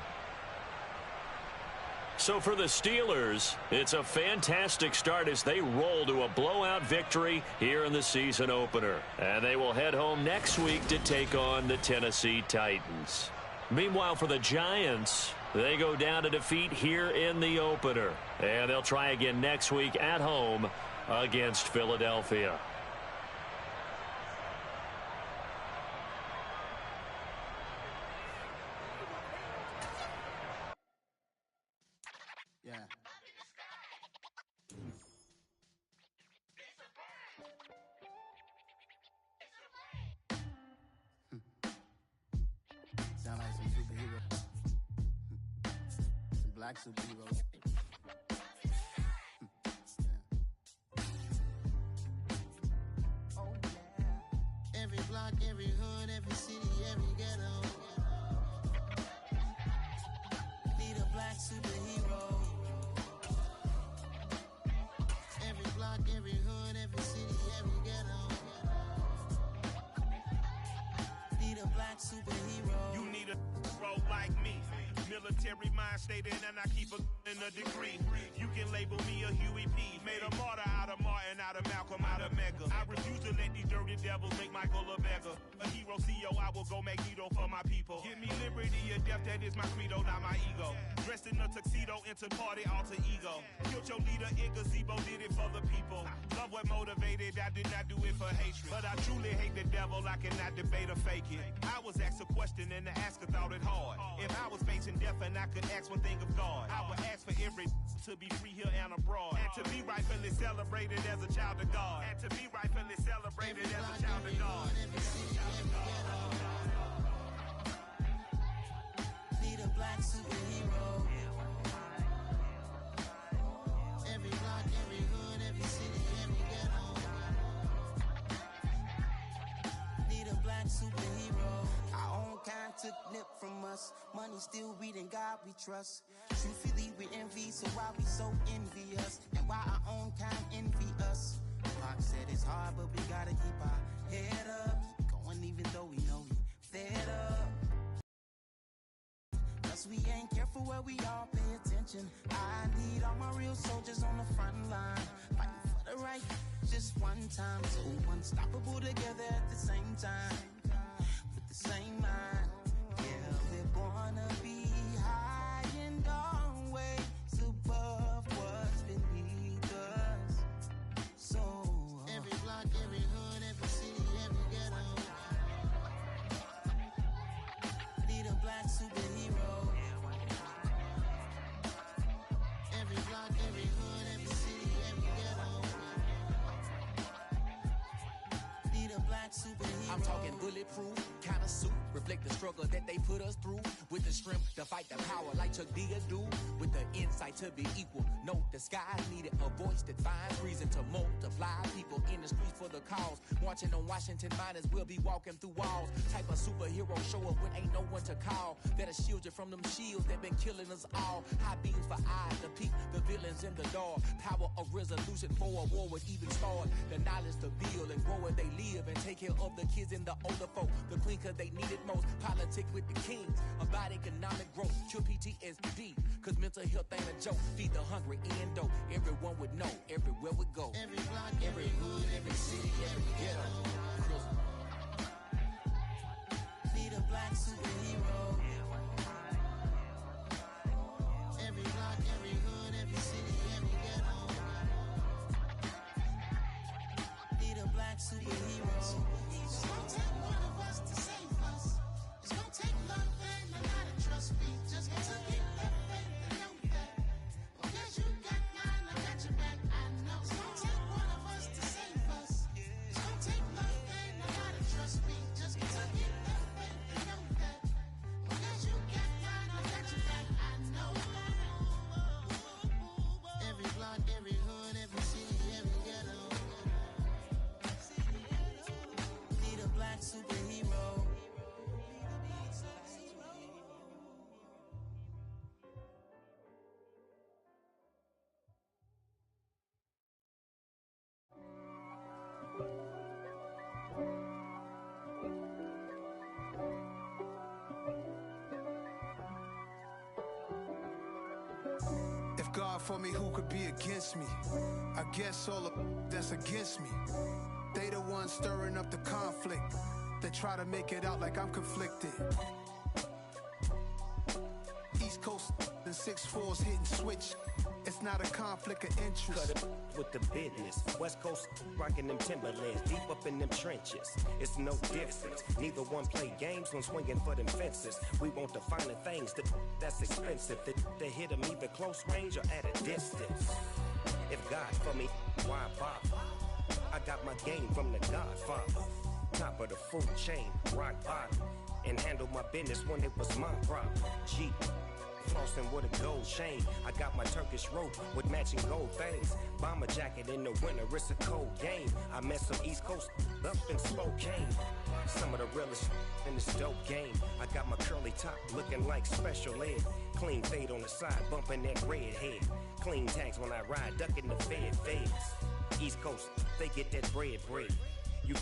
So for the Steelers, it's a fantastic start as they roll to a blowout victory here in the season opener. And they will head home next week to take on the Tennessee Titans. Meanwhile, for the Giants, they go down to defeat here in the opener. And they'll try again next week at home against Philadelphia. Yeah. Sound like some superhero. Some black superheroes. Oh yeah. Every block, every hood, every city, every ghetto. Need a black superhero. Every hood, every city, every ghetto. Need a black superhero. You need a hero like me. Military mind stated, and I keep in a degree. You can label me a Huey P. Made a martyr out of Martin, out of Malcolm, out of Mega. I refuse to let these dirty devils make Michael a beggar. A hero CEO, I will go Magneto for my people. Give me liberty or death, that is my credo, not my ego. Dressed in a tuxedo, into party, alter ego. Killed your leader, in gazebo, did it for the people. Love what motivated, I did not do it for hatred. But I truly hate the devil, I cannot debate or fake it. I was asked a question and the asker thought it hard. If I was facing death and I could ask one thing of God, I would ask for every to be free here and abroad. And to be rightfully celebrated as a child of God. And to be rightfully celebrated as a child of God. Need a black superhero. Every block, every hood, every city, every ghetto. Need a black superhero. Our own kind took nip from us. Money still reading, God we trust. Truthfully we envy, so why we so envious? And why our own kind envy us? Pac said it's hard, but we gotta keep our head up. Going even though we know we fed up. Cause we ain't careful where we all pay attention. I need all my real soldiers on the front line, fighting for the right just one time. So unstoppable together at the same time, with the same mind. Yeah, we're gonna be high and always above what's beneath us. So every block, every hood, every city, every ghetto. Need a black superhero. Every block, every hood, every city, every ghetto. Need a black superhero. I'm talking bulletproof kind of suit, reflect the struggle that they put us through, with the strength to fight the power like Chuck D do, with the insight to be equal. Note the sky needed a voice that finds reason to multiply people in the streets for the cause. Marching on Washington miners, we'll be walking through walls. Type of superhero show up when ain't no one to call. That'll shield you from them shields that been killing us all. High beams for eyes to peek the villains in the dark. Power of resolution for a war would even start. The knowledge to build and grow where they live and take care of the kids and the older folk. The clean cause they need it most. Politics with the kings. About economic growth. Cure PTSD. Cause mental health ain't a joke. Feed the hungry and dope. Everyone would know. Everywhere we go. Every block, every hood, every city, every ghetto. Need a black superhero. Every block, every hood, every city, every ghetto. Need a black superhero. It's gonna take one of us to save us. It's gonna take love and a lot of trust me. Just to get that faith and know that. Because you got mine, I got your back, I know. It's gonna take one of us to save us. It's gonna take love and a lot of trust me. Just to get that faith and know that. Because you got mine, I got your back, I know. Every block, every hood, every city, every ghetto. Need a black superhero. If God for me, who could be against me? I guess all of that's against me. They the ones stirring up the conflict. They try to make it out like I'm conflicted. East Coast and 6'4's hitting switch. It's not a conflict of interest. Cut it with the business. West Coast rocking them Timberlands, deep up in them trenches. It's no difference. Neither one play games when swinging for them fences. We want the finer things that's expensive. They hit them either close range or at a distance. If God for me, why bother? I got my game from the Godfather. Top of the food chain, rock bottom. And handle my business when it was my problem. G. Flossing with a gold chain. I got my Turkish rope with matching gold things. Bomber jacket in the winter, it's a cold game. I met some East Coast up in Spokane. Some of the realest in this dope game. I got my curly top looking like special ed. Clean fade on the side, bumping that red head. Clean tags when I ride, ducking the feds. East Coast, they get that bread. You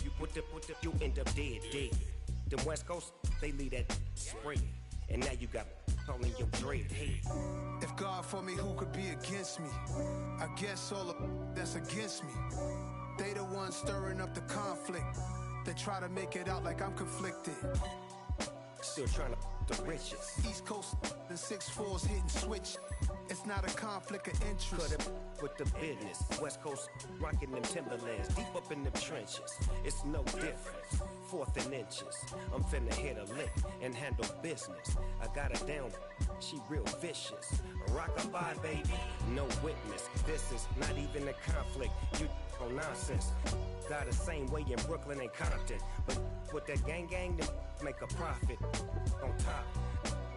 you end up dead. Them West Coast, they leave that spread. And now you got calling your dread head. If God for me, who could be against me? I guess all of that's against me. They the ones stirring up the conflict. They try to make it out like I'm conflicted. Still trying to the riches. East Coast and 6'4's hitting switch. It's not a conflict of interest. Cut it with the business. West Coast rocking them Timberlands, deep up in them trenches. It's no difference. 4th and inches. I'm finna hit a lick and handle business. I got her down. She real vicious. Rockabye, baby. No witness. This is not even a conflict. You on nonsense. Got the same way in Brooklyn and Compton. But with that gang, then make a profit. On top,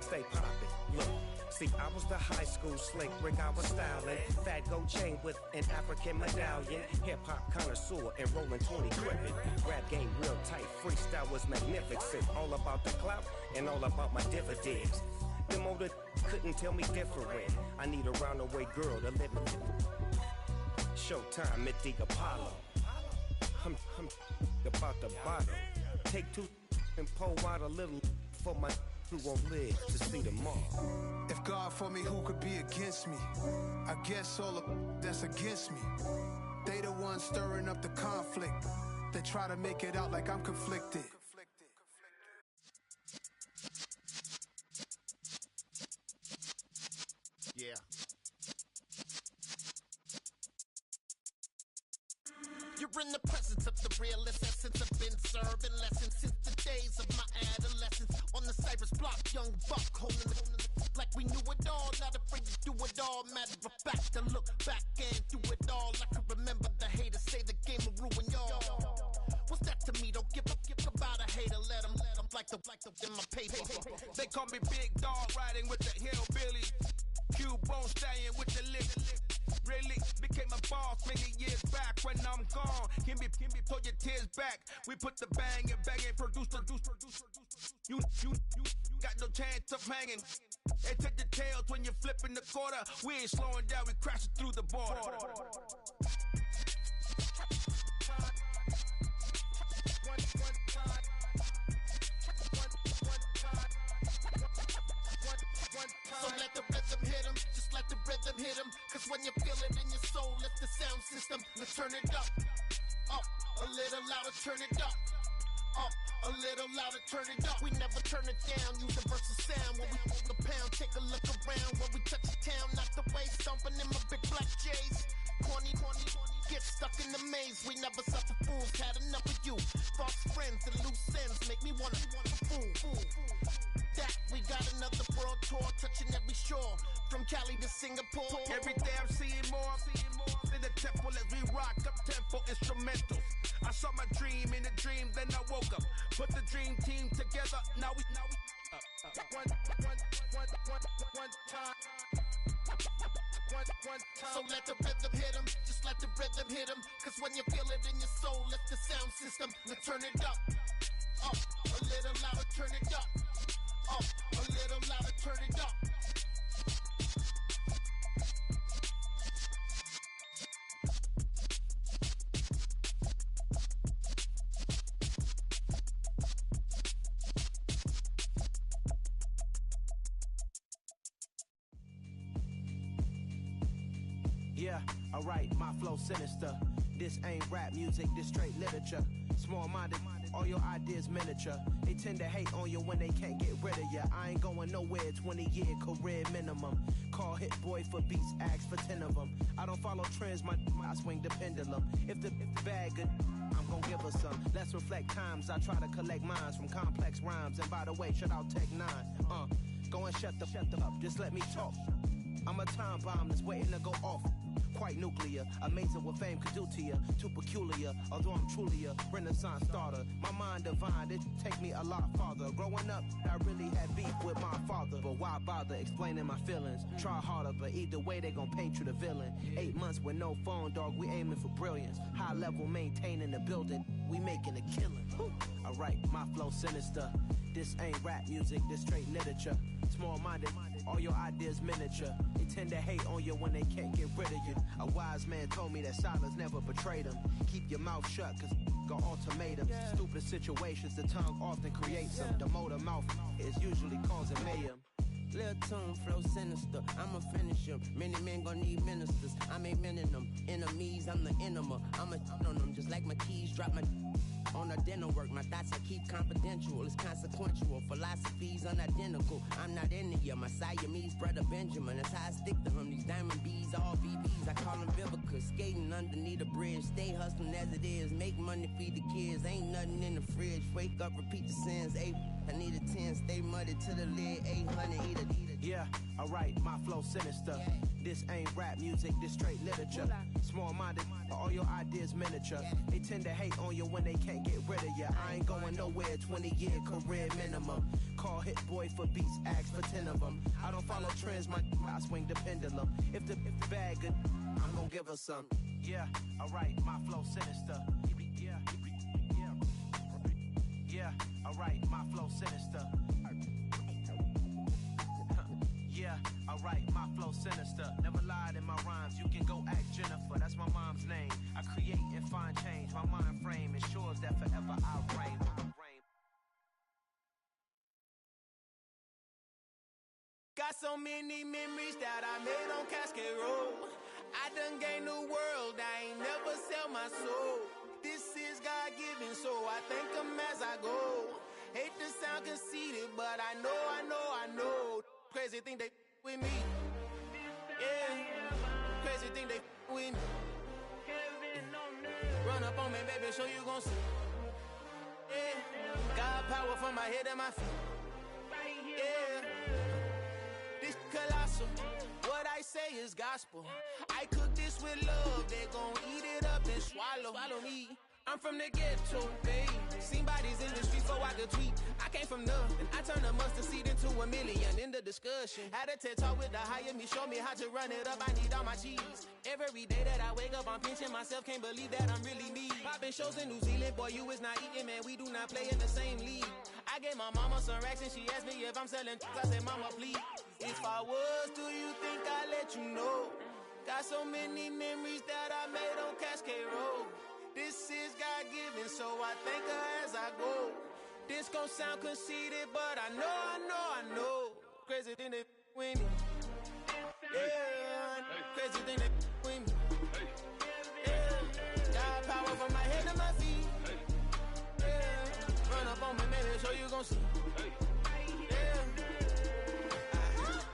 stay poppin'. Look. See, I was the high school slick Rick, I was styling. Fat gold chain with an African medallion. Hip-hop connoisseur and rolling 20 crippin'. Rap game real tight, freestyle was magnificent. All about the clout and all about my dividends. Them older couldn't tell me different. I need a roundaway girl to live with. Showtime at the Apollo. I'm about the bottom. Take 2 and pour out a little for my who won't live to see tomorrow. If God for me, who could be against me? I guess all of that's against me. They the ones stirring up the conflict. They try to make it out like I'm conflicted. Yeah. You're in the presence of the realest essence. I've been serving lessons since the days of my adolescence. On the Cypress block, young buck holding the like we knew it all, not afraid to do it all. Matter of fact, to look back and do it all. I can remember the haters say the game will ruin y'all. What's that to me? Don't give about a hater. Let them like the in my paper. They call me Big Dog, riding with the hillbillies. Q-Bone staying with the lip. Really became a boss many years back when I'm gone. Give throw your tears back. We put the bang and bang and produce. You got no chance of hanging. They take the tails when you're flipping the quarter. We ain't slowing down, we crashing through the border. So let the rhythm hit him, just let the rhythm hit him. Cause when you feel it in your soul, lift the sound system. Let's turn it up, a little louder, turn it up. A little louder, turn it up. We never turn it down, universal sound. When we on the pound, take a look around. When we touch the town, knock the way, stomping in my big black J's. Corny, get stuck in the maze. We never suffer fools, had enough of you. False friends and loose ends make me wanna fool. That we got another world tour, touching every shore, from Cali to Singapore. Every day I'm seeing more in the temple as we rock up tempo instrumentals. I saw my dream in a dream, then I woke up. Put the dream team together, now we one time. So let the rhythm hit him, just let the rhythm hit him. Cause when you feel it in your soul, lift the sound system. Let's turn it up, a little louder, turn it up. A little louder, turn it up. Yeah, alright, my flow sinister. This ain't rap music, this straight literature. Small-minded, all your ideas miniature. They tend to hate on you when they can't get rid of you. I ain't going nowhere, 20-year career minimum. Call Hit Boy for beats, ask for 10 of them. I don't follow trends, I swing the pendulum. If the bag good, I'm gon' give her some. Let's reflect times, I try to collect minds from complex rhymes. And by the way, shout out Tech 9. Go and shut the up, just let me talk. I'm a time bomb that's waiting to go off. Quite nuclear, amazing what fame could do to you. Too peculiar, although I'm truly a renaissance starter. My mind divine, it take me a lot farther. Growing up, I really had beef with my father. But why bother explaining my feelings? Try harder, but either way they gon' paint you the villain. 8 months with no phone, dog, we aiming for brilliance. High level maintaining the building, we making a killing. Alright, my flow sinister. This ain't rap music, this straight literature. Small-minded, all your ideas miniature. They tend to hate on you when they can't get rid of you. A wise man told me that silence never betrayed him. Keep your mouth shut, cause got ultimatums. Stupid situations, the tongue often creates them. The motor mouth is usually causing mayhem. Lil' tune, flow sinister, I'ma finish him. Many men gon' need ministers, I'm a men in them. Enemies, I'm the enema, I'ma on them. Just like my keys, drop my on the dinner work. My thoughts I keep confidential, it's consequential. Philosophies unidentical, I'm not in you. My Siamese brother Benjamin, that's how I stick to him. These diamond bees, all BBs, I call them Vivica. Skating underneath the bridge, stay hustling as it is. Make money, feed the kids, ain't nothing in the fridge. Wake up, repeat the sins, I need a 10, stay muddy to the lid, 800, eat it. Yeah, alright, my flow sinister. This ain't rap music, this straight literature. Small-minded, all your ideas miniature. They tend to hate on you when they can't get rid of you. I ain't going nowhere, 20-year career minimum. Call Hit Boy for beats, ask for 10 of them. I don't follow trends, I swing the pendulum. If the bag good, I'm gon' give her some. Yeah, alright, my flow sinister. Yeah, alright, my flow sinister. Yeah, alright, my flow sinister. Never lied in my rhymes, you can go ask Jennifer, that's my mom's name. I create and find change, my mind frame ensures that forever I reign. Got so many memories that I made on Cascade Road. I done gained the world, I ain't never sell my soul. This is God-given, so I thank him as I go. Hate to sound conceited, but I know. Crazy thing they with me. Yeah, crazy thing they with me. Run up on me, baby, so you gon' see. Yeah, God power from my head and my feet. Yeah, this colossal. What I say is gospel. I cook this with love, they gon' eat it up and swallow me. I'm from the ghetto, baby. Seen bodies in the streets before I could tweet. I came from nothing. I turned a mustard seed into a million in the discussion. Had a TED talk with the higher me, show me how to run it up. I need all my cheese. Every day that I wake up, I'm pinching myself. Can't believe that I'm really me. Popping shows in New Zealand, boy, you is not eating, man. We do not play in the same league. I gave my mama some racks and she asked me if I'm selling. I said, mama, please. If I was, do you think I'd let you know? Got so many memories that I made on Cascade Road. This is God-given, so I thank her as I go. This gon' sound conceited, but I know. Crazy thing that with me. Yeah, crazy thing that with me. Yeah, got power from my head to my feet. Yeah, run up on me, maybe, so you gon' see.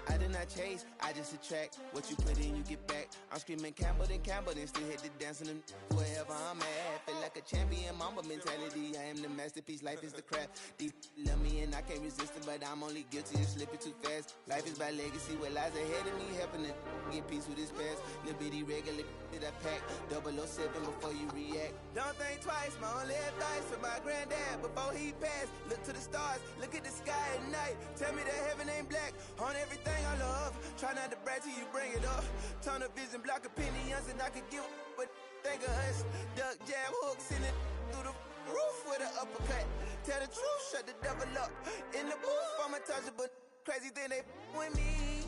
I did not chase, I just attract. What you put in, you get back. I'm screaming Campbell, then still hit the dancing and wherever I'm at. Feel like a champion, mamba mentality. I am the masterpiece, life is the crap. Deep love me and I can't resist it, but I'm only guilty of slipping too fast. Life is by legacy, what lies ahead of me, helping to get peace with this past. Little bitty regular that I pack, 007 before you react. Don't think twice, my only advice for my granddad before he passed. Look to the stars, look at the sky at night. Tell me that heaven ain't black on everything I love. Try not to brag till you bring it up. Tunnel vision, block opinions, and I could give but think of us. Duck, jab, hooks in it through the roof with an uppercut. Tell the truth, shut the devil up. In the booth, I'm untouchable. Crazy thing they with me.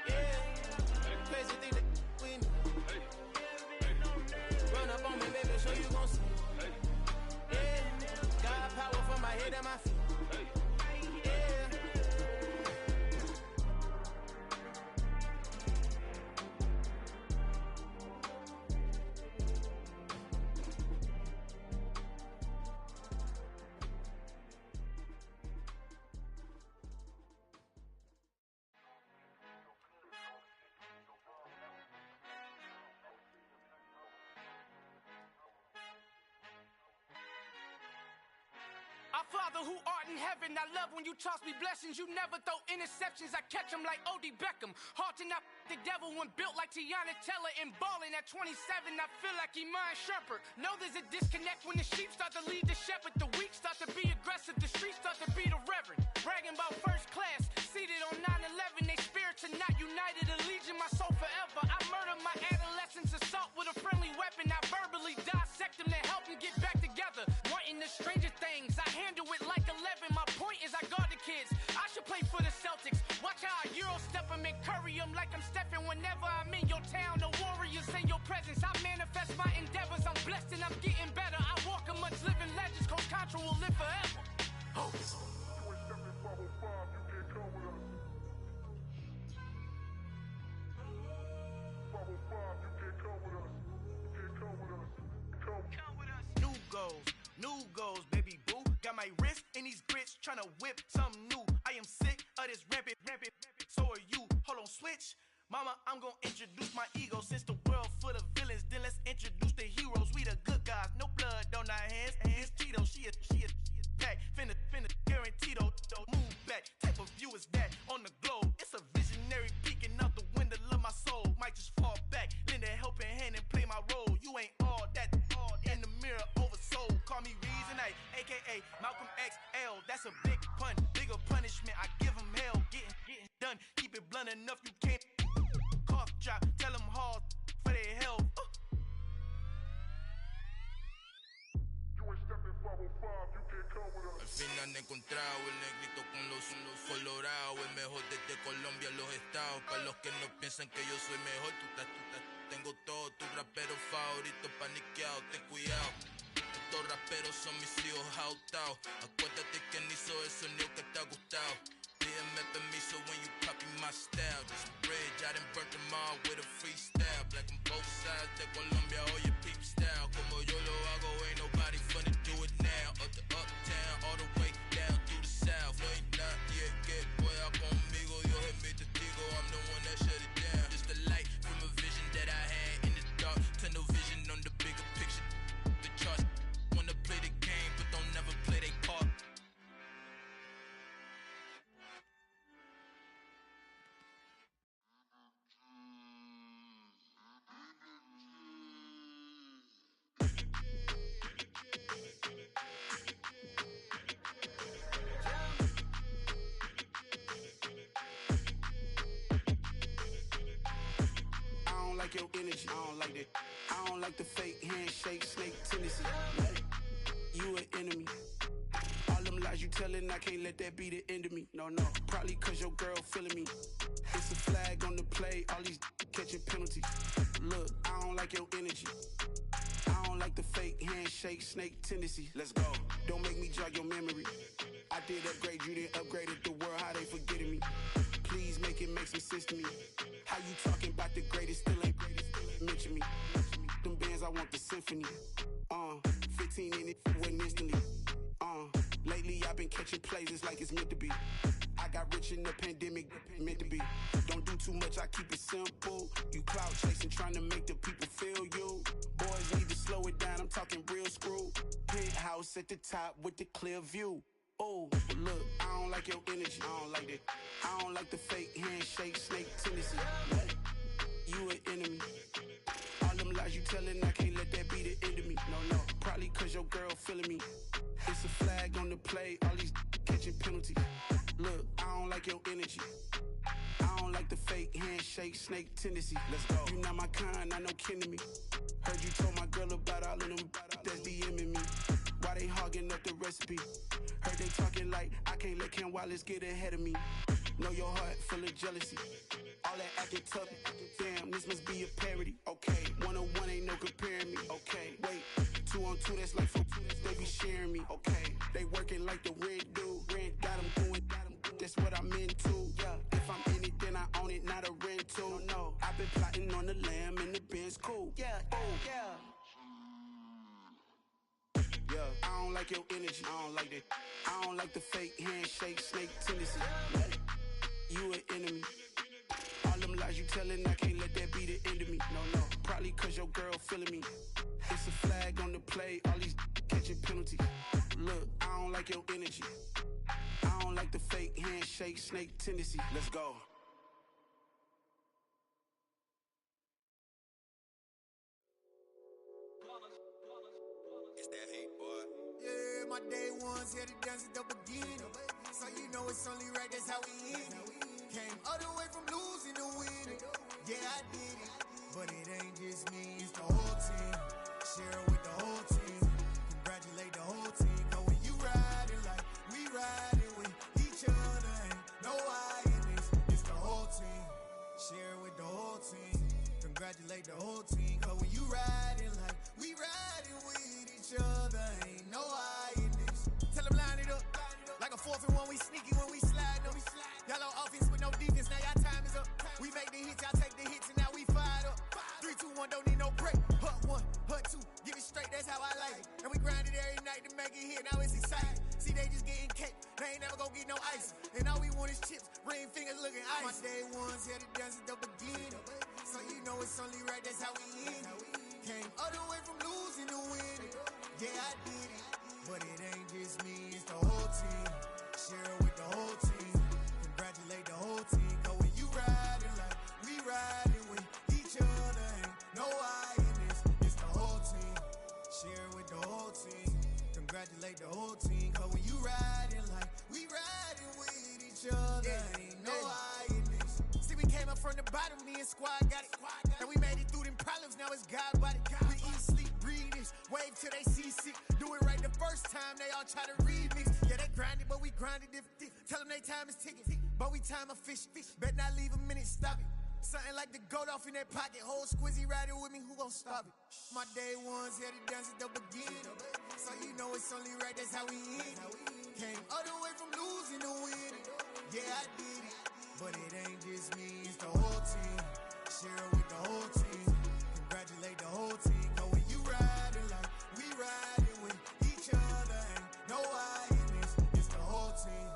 Yeah, crazy thing they with me. Run up on me, baby, so you gon' see. Yeah, got power from my head and my feet. Our Father who art in heaven, I love when you toss me blessings. You never throw interceptions, I catch them like O.D. Beckham. Hard to not the devil when built like Tiana Teller and balling at 27, I feel like Iman Shumpert. Know there's a disconnect when the sheep start to lead the shepherd. The weak start to be aggressive, the streets start to be the reverend. Bragging about first class, seated on 9/11. They spirits are not united, allegiance my soul forever. I murder my adolescence, assault with a friendly weapon. I verbally dissect them to help them get back together. Wanting the stranger things, I handle it like 11. My point is I guard the kids. I should play for the Celtics. Watch how I Euro step them and curry them like I'm Stephen. Whenever I'm in your town, the Warriors in your presence. I manifest my endeavors. I'm blessed and I'm getting better. I walk amongst living legends. Coach Contra will live forever. Oh. New goals, baby boo. Got my wrist in these grits, tryna whip something new. I am sick of this rampant. So are you. Hold on, switch. Mama, I'm gonna introduce my ego. Since the world full of villains, then let's introduce the heroes. We the good guys, no blood on our hands. It's Tito, she a pack. Finna guaranteed. Move back. Type of view is that on the globe? It's a visionary peeking out the window of my soul. Might just fall back, lend a helping hand and play my role. You ain't all that in the mirror oversold. Call me Reason A, aka Malcolm XL. That's a big pun, bigger punishment. I give him hell, getting done. Keep it blunt enough, you can't cough drop. Tell them hard for their health. Al fin han encontrado el negrito con los colorados, el mejor desde Colombia, los estados. Para los que no piensan que yo soy mejor, tengo todo, tu rapero favorito paniqueado, ten cuidado. Estos raperos son mis hijos jautados. Acuérdate que ni hizo el sonido que te ha gustado. Pídeme permiso when you copy my style. This bridge, I done burnt them all with a freestyle. Black on both sides de Colombia, oye peep style. Como yo lo hago, ain't nobody funny, do it now. Up the uptown, all the way down through the south. No hay nadie que pueda conmigo, Dios es mi testigo. I'm the one that shut it down. Just the light from a vision that I had in the dark. Tunnel vision on the bigger picture. The charts wanna play the game, but don't never play their part. energy. I don't like that. I don't like the fake handshake, snake tendency. You an enemy. All them lies you telling, I can't let that be the end of me. No, probably cause your girl feeling me. It's a flag on the play, all these catching penalties. Look, I don't like your energy. I don't like the fake handshake, snake tendency. Let's go. Don't make me jog your memory. I did upgrade, you didn't upgrade it. The world, how they forgetting me. Please make it make some sense to me. How you talking about the greatest, still ain't greatest, mention me. Them bands, I want the symphony. 15 in it, went instantly. Lately I've been catching plays, it's like it's meant to be. I got rich in the pandemic, meant to be. Don't do too much, I keep it simple. You clout chasing, trying to make the people feel you. Boys need to slow it down, I'm talking real screw. Penthouse at the top with the clear view. Oh, look, I don't like your energy, I don't like that. I don't like the fake handshake, snake tendency. You an enemy. All them lies you telling, I can't let that be the end of me. No, probably cause your girl feeling me. It's a flag on the play, all these catching penalties. Look, I don't like your energy. I don't like the fake handshake, snake tendency. Let's go. You not my kind, I know kin to me. Heard you told my girl about all of them that's DMing me. Why they hogging up the recipe? Heard they talking like I can't let Ken Wallace get ahead of me. Know your heart full of jealousy. All that acting tough, damn, this must be a parody. Okay, 1-on-1 ain't no comparing me. Okay, wait, 2-on-2, that's like 4-2, they be sharing me. Okay, they working like the rent do. Rent got them doing, that's what I'm into. Yeah, if I'm in it, then I own it, not a rental. No, I've been plotting on the lamb and the Benz cool. Yeah, yeah, I don't like your energy, I don't like that. I don't like the fake handshake, snake tendency. You an enemy. All them lies you telling, I can't let that be the end of me. No, probably cause your girl feeling me. It's a flag on the play, all these catching penalties. Look, I don't like your energy. I don't like the fake handshake, snake tendency. Let's go. It's that hate, boy. Yeah, my day ones here to dance at the beginning. So you know it's only right, that's how we end it. Came all the way from losing to winning. Yeah, I did it. But it ain't just me, it's the whole team. Share it with the whole team. Congratulate the whole team. Cause when you riding like we riding with each other, ain't no I in this. It's the whole team. Share it with the whole team. Congratulate the whole team. Cause when you riding like we riding with each other, ain't no I in this. Tell them line it up. Like a 4th and 1, we sneaky when we slide them. Y'all on offense with no defense, now y'all time is up. We make the hits, y'all take the hits, and now we fired up. 3, 2, 1, don't need no break. Hut 1, hut 2, give it straight, that's how I like it. And we grind it every night to make it hit, now it's exciting. See, they just getting cake, they ain't never gonna get no ice. And all we want is chips, ring fingers looking ice. My day ones here to dance at the beginning. So you know it's only right, that's how we end it. Came all the way from losing to winning. Yeah, I did it. But it ain't just me, it's the whole team. Share it with the whole team. Congratulate the whole team. Cause when you riding like we riding with each other, ain't no I in this. It's the whole team. Share it with the whole team. Congratulate the whole team. Cause when you riding like we riding with each other, ain't no I in this. See, we came up from the bottom, me and squad got it. And we made it through them problems, now it's God body. We eat, sleep, breathe this. Wave till they see sick. Do it right the first time, they all try to remix. Yeah, they grinded, but we grinded different. Tell them they time is ticking, but we time a fish. Bet not leave a minute, stop it. Something like the goat off in that pocket. Whole squizzy riding with me, who gon' stop it? My day ones here to dance at the beginning. So you know it's only right, that's how we end it. Came all the way from losing to winning. Yeah, I did it. But it ain't just me, it's the whole team. Share it with the whole team. Congratulate the whole team. Cause when you riding like we riding with each other, ain't no I in this. It's the whole team.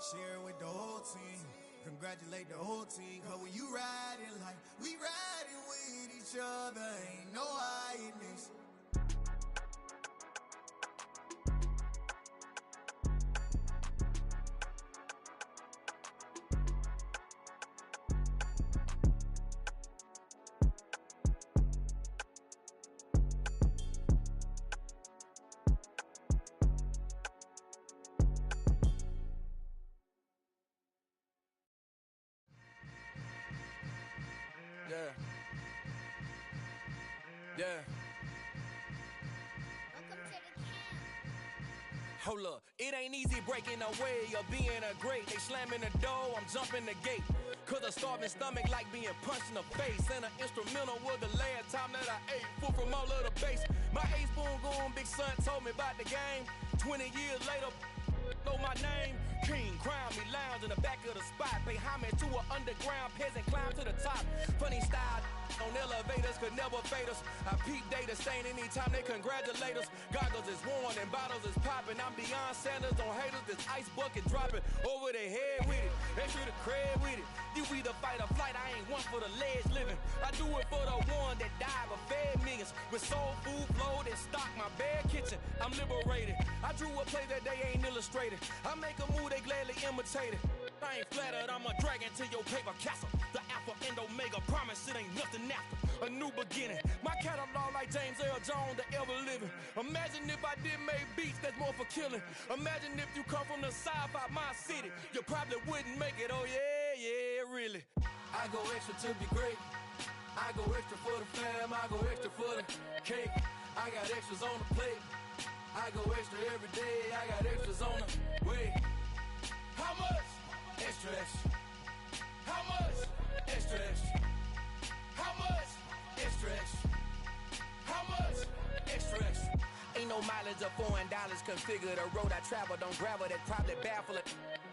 Share it with the whole team. Congratulate the whole team. Cause when you riding like we riding with each other, ain't no I in this. Yeah. Yeah. Hold up, it ain't easy breaking away or being a great. They slamming the door, I'm jumping the gate. Cause a starving stomach like being punched in the face. And an instrumental was the last time that I ate food from all of the bass. My ace boom goon, big son told me about the game. 20 years later, know my name. King, crown me, lounge in the back of the spot. Pay homage to an underground peasant, climb to the top. Funny style on elevators could never fade us. I peep data stain anytime they congratulate us. Goggles is worn and bottles is popping. I'm beyond Sanders on haters. This ice bucket dropping over their head with it. Extra the cred with it. You either fight or flight. I ain't one for the ledge living. I do it for the one that died but fed millions. With soul food flowed and stocked my bare kitchen. I'm liberated. I drew a play that they ain't illustrated. I make a move they gladly imitated. I ain't flattered, I'm a dragon to your paper castle. The alpha and omega, promise it ain't nothing after. A new beginning, my catalog like James Earl Jones, the ever living. Imagine if I did make beats that's more for killing. Imagine if you come from the sci-fi my city, you probably wouldn't make it, oh yeah, yeah, really. I go extra to be great. I go extra for the fam, I go extra for the cake. I got extras on the plate. I go extra every day, I got extras on the way. How much? Extra, extra. How much? Extra, extra. How much? Extra, extra. How much? Extra, extra. Ain't no mileage of $4 configure the road I travel. Don't gravel that probably baffle it.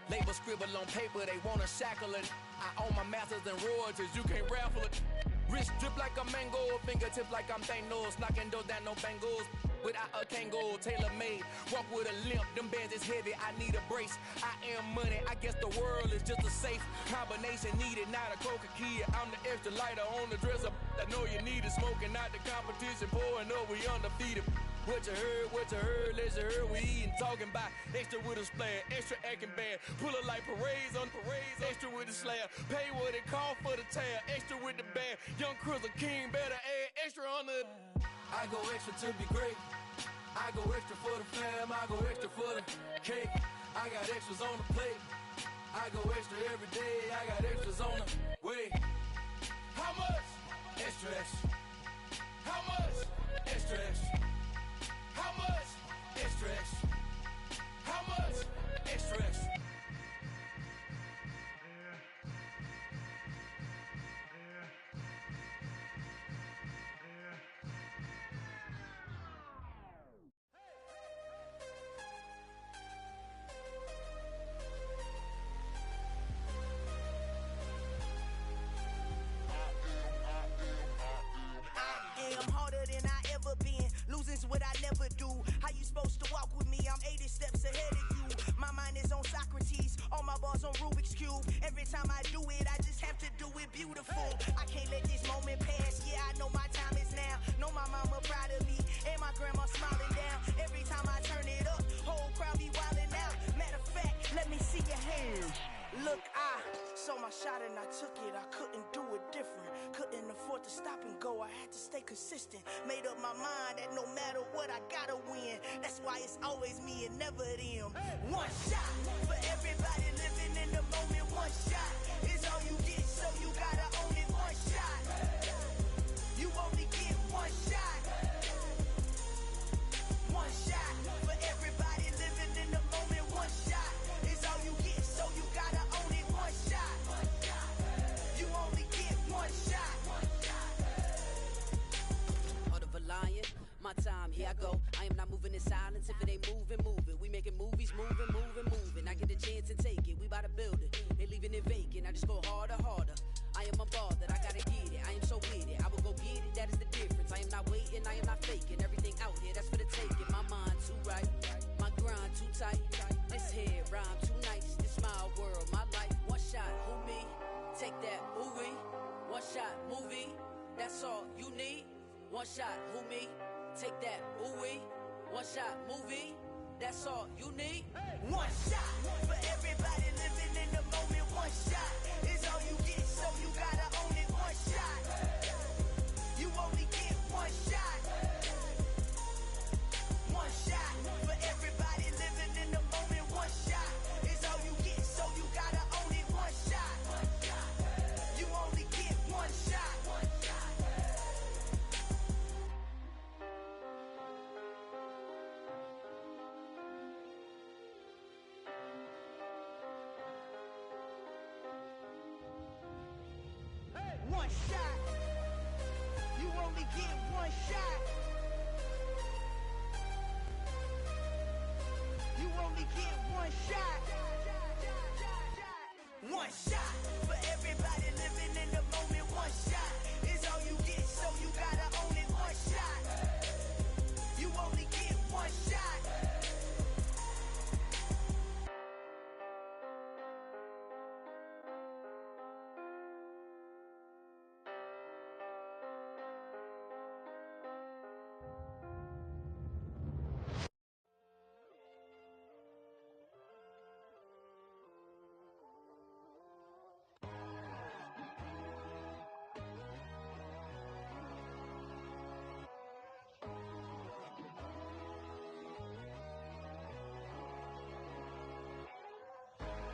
Label scribble on paper, they wanna shackle it. I own my masters and royalties, you can't raffle it. Wrist drip like a mango, fingertips like I'm Thanos. Knocking doors down, no bangles. Without a Kango, tailor-made. Walk with a limp, them bands is heavy, I need a brace. I am money, I guess the world is just a safe combination needed, not a coca key. I'm the extra lighter on the dresser. I know you need it, smoking out the competition, pouring up, we undefeated. What you heard, let's you heard, we eatin', talking about extra with a splash, extra acting bad, pull it like parades on parades, extra with the slab, pay what it cost for the tab, extra with the band, young Chris a king, better add extra on the. I go extra to be great, I go extra for the fam, I go extra for the cake, I got extras on the plate, I go extra every day, I got extras on the way. How much? Extra, extra. How much? Extra, extra. How much? Extra, extra. How much? Extra, extra. I am harder than I ever been. Losing's what I never do. How you supposed to walk with me? I'm 80 steps ahead of you. My mind is on Socrates. All my bars on Rubik's Cube. Every time I do it, I just have to do it beautiful. I can't let this moment pass. Yeah, I know my time is now. Know my mama proud of me. And my grandma smiling down. Every time I turn it up, whole crowd be wildin' out. Matter of fact, let me see your hands. Look, I saw my shot and I took it. I couldn't do it different. Couldn't afford to stop and go. I had to stay consistent. Made up my mind that no matter what, I gotta win. That's why it's always me and never them. One shot for everybody living in the moment. One shot is all you get, so you gotta own it. One shot. You only get one shot. One shot for everybody living in the moment. One shot is all you get, so you gotta own it. One shot. You only get one shot. Heart of a lion, my time, here I go. I am not moving in silence. If it ain't moving, moving. We making movies, moving. I get the chance and take it. We bout to build it. They leaving it vacant. I just go harder. I am a ball that I gotta get it. I am so with it. I will go get it. That is the difference. I am not waiting. I am not faking. Everything out here, that's for the taking. My mind too right. My grind too tight. This head rhyme too nice. This my world, my life. One shot, who me? Take that, movie. One shot, movie. That's all you need. One shot, who me? Take that, ooh-wee. One shot, movie. That's all you need. One shot for everybody living in the moment. One shot is all you get, so you gotta own it. One shot. You only get one shot. One shot for everybody living in the moment. One shot is all you get, so you gotta own it. One shot. You only get one shot. only get one shot. You only get one shot. One shot for everybody living in the moment. One shot is all you get, so you gotta own it. One shot. You only get one shot.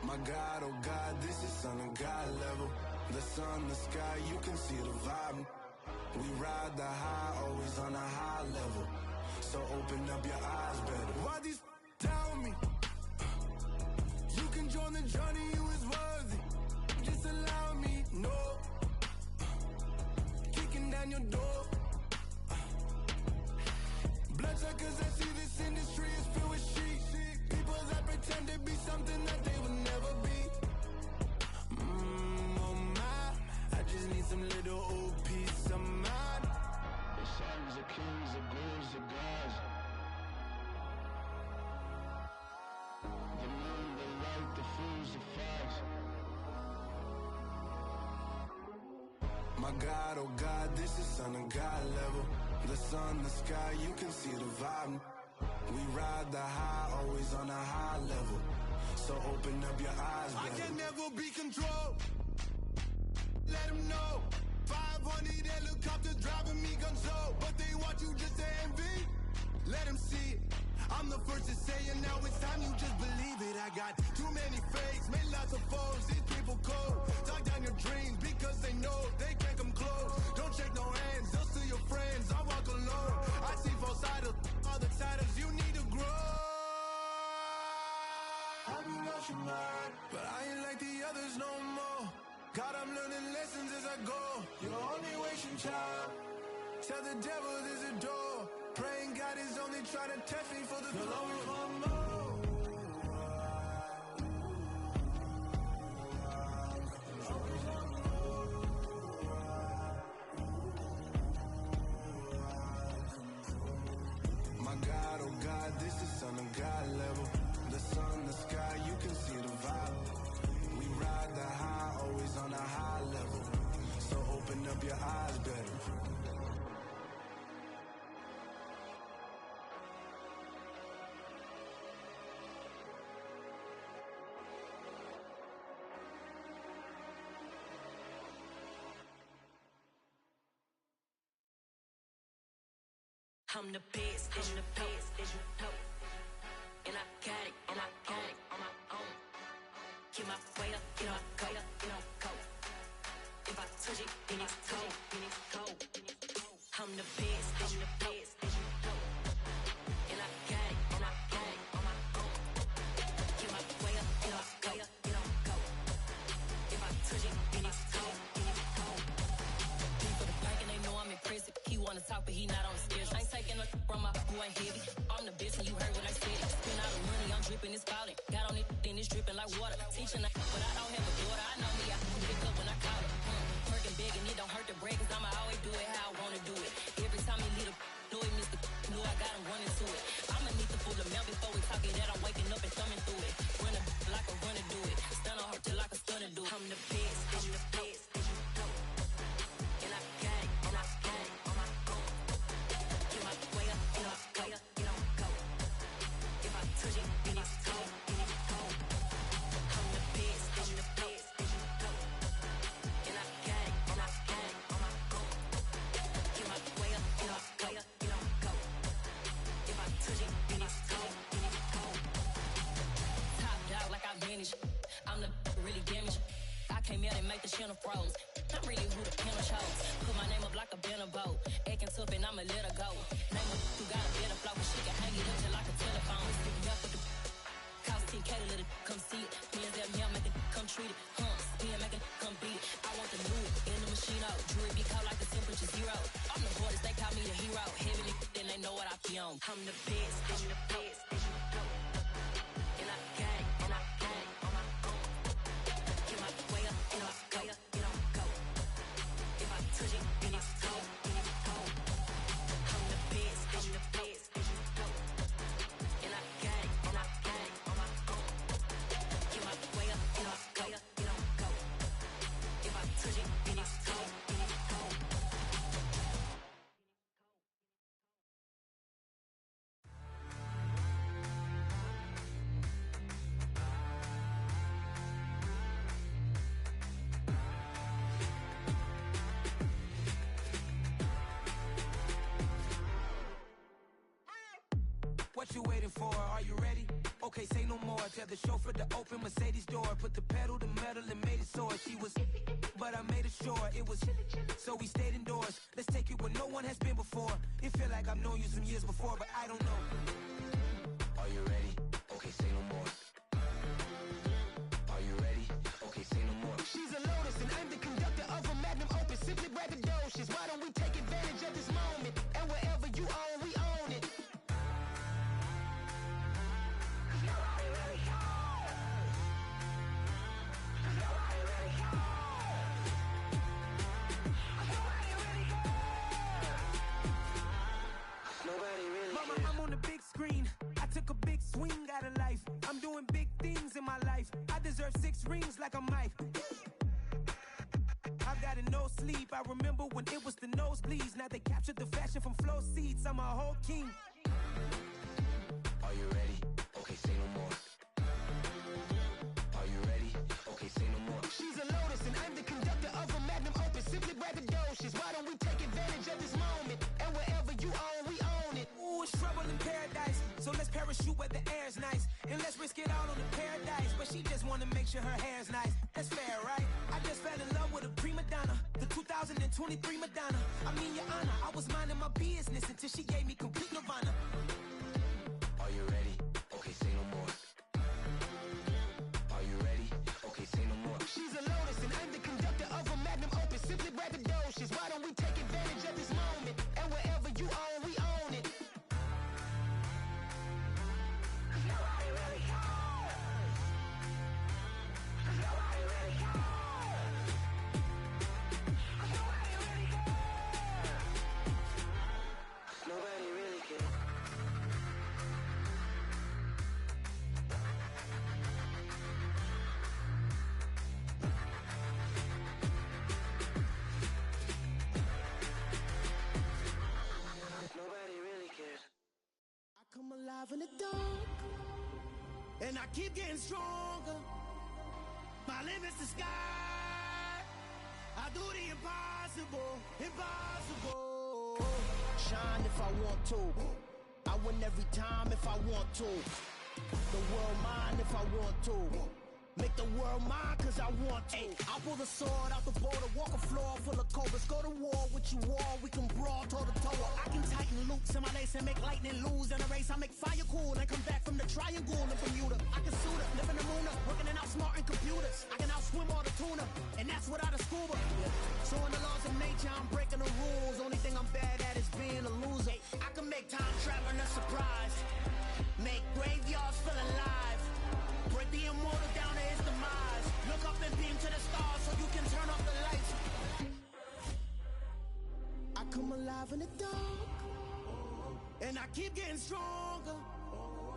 My God, oh God, this is Son of God level. The sun, the sky, you can see the vibe. We ride the high, always on a high level. So open up your eyes better. Why these tell me? You can join the journey, you is worthy. Just allow me, no. Kicking down your door. Bloodsuckers, I see this industry is filled with sheep. People that pretend to be something that they will never be. Oh my, I just need some little old peace of mind. The sons of kings, the ghouls, the gods. The moon, the light, the fools, the facts. My God, oh God, this is Son of God level. The sun, the sky, you can see the vibe. We ride the high, always on a high level. So open up your eyes, baby. I can never be controlled. Let them know. 500 helicopters driving me gunso. But they want you just to envy. Let them see it. I'm the first to say it, now it's time you just believe it. I got too many fakes, made lots of foes. These people cold. Talk down your dreams because they know they can't come close. Don't shake no hands, they'll steal your friends. I walk alone. I see both sides of all the titles you need to grow. I've been watching mine, but I ain't like the others no more. God, I'm learning lessons as I go. You're only wasting time. Tell the devil there's a door. Praying God is only trying to test me for the glory of more. My God, oh God, this is Son of God level. The sun, the sky, you can see the vibe. We ride the high, always on a high level. So open up your eyes better. I'm the best, as you know, and I got it, on my own. Get my way up, get on go. If I touch it, then it's cold. I'm the best, as you know, and I got it, on my own. Get my way up, get on go. If I touch it, then it's cold. People the park and they know I'm impressive. He wanna talk, but he not on the schedule. I ain't taking a from my boy heavy. I'm the best and you heard what I said. Spend all the money, I'm dripping, it's falling. Got on it, then it's dripping like water. Teaching but I don't have a daughter. I know me, I can pick up when I call it. Working big and it don't hurt to break, cause I'ma always do it how I wanna do it. Every time he lead a know he missed the know I got him running to it. I'ma need the full amount before we talk it that I'm waking up and thumbing through it. Run a like a runner do it. Stun on her till like a stunner do it. I'm the best, I'm the best, and I got it, and I got it on my own. Get my way up, get on go. If I touch it, then it's cold. I'm the best, I'm the best, and I got it, and I got it on my own. Get my way up, get on go. If I touch it, then it's cold. Top dog like I manage. I'm the really damaged. I came out and make the channel froze. I'm really who the panel chose. Put my name up like a banner boat. Acting tough and I'ma let her go. Name her who got a better flow. She can hang it up just like a telephone. Stick up with the cost 10K to let it come see it. Me and them here make it come treat it. Spin make it come beat it. I want the new in the machine out. Jewelry be cold like the temperature 0. I'm the hardest I'm the best, I'm the best, there you go. And I got it, and I got it on my own. Get my way up, and I go, it don't go. If I touch it, then it's cold, then it's cold. I'm the best, there you go. And I got it, and I got it on my own. Get my way up, and I go, it don't go. If I touch it, then it's cold, then it's cold. What you waiting for? Are you ready? Okay, say no more. Tell the chauffeur to open Mercedes door. Put the pedal to metal and made it soar. She was, but I made it sure it was. So we stayed indoors. Let's take it where no one has been before. It feel like I've known you some years before, but I don't know. Are you ready? Okay, say no more. Are you ready? Okay, say no more. She's a Lotus and I'm the conductor of a Magnum Opus. Simply braggadocious. Why don't we take advantage of this moment? And wherever you own, we own it. Mama, I'm on the big screen. I took a big swing out of life. I'm doing big things in my life. I deserve 6 rings like I'm Mike. I've got no sleep. I remember when it was the nosebleeds. Now they captured the fashion from flow seats. I'm a whole king. Are you ready? Okay, say no more. Are you ready? Okay, say no more. She's a Lotus and I'm the conductor of a Magnum Opus. Simply braggadocious. Why don't we take advantage of this moment? And wherever you own, we own it. Ooh, it's trouble in paradise. So let's parachute where the air's nice. And let's risk it all on the paradise. But she just wanna make sure her hair's nice. That's fair, right? I just fell in love with a prima donna. The 2023 Madonna. I mean, your honor, I was minding my business until she gave me complete nirvana. Are you ready? Okay, say no more. Are you ready? Okay, say no more. She's a Lotus and I'm the conductor of a Magnum Opus. Simply braggadocious. Why don't we take advantage of this moment? And wherever you own, we own it. Nobody really cares. Nobody really cares. Nobody really cares. Nobody really cares. Nobody really cares. I come alive in the dark, and I keep getting stronger. My limit's the sky. I do the impossible, impossible. Shine if I want to. I win every time if I want to. The world mine if I want to. Make the world mine cause I want to. Ay, I'll pull the sword out the border, walk a floor full of cobras. Go to war with you all, we can brawl toe to toe. I can tighten loops in my lace and make lightning lose in a race. I make fire cool and come back from the triangle in Bermuda. I can suit up, live in the moon up, working and outsmarting computers. I can outswim all the tuna, and that's without a scuba. So in the laws of nature, I'm breaking the rules. Only thing I'm bad at is being a loser. I can make time traveling a surprise, make graveyards feel alive. Break the immortal down to his demise. Look up and beam to the stars so you can turn off the lights. I come alive in the dark, and I keep getting stronger.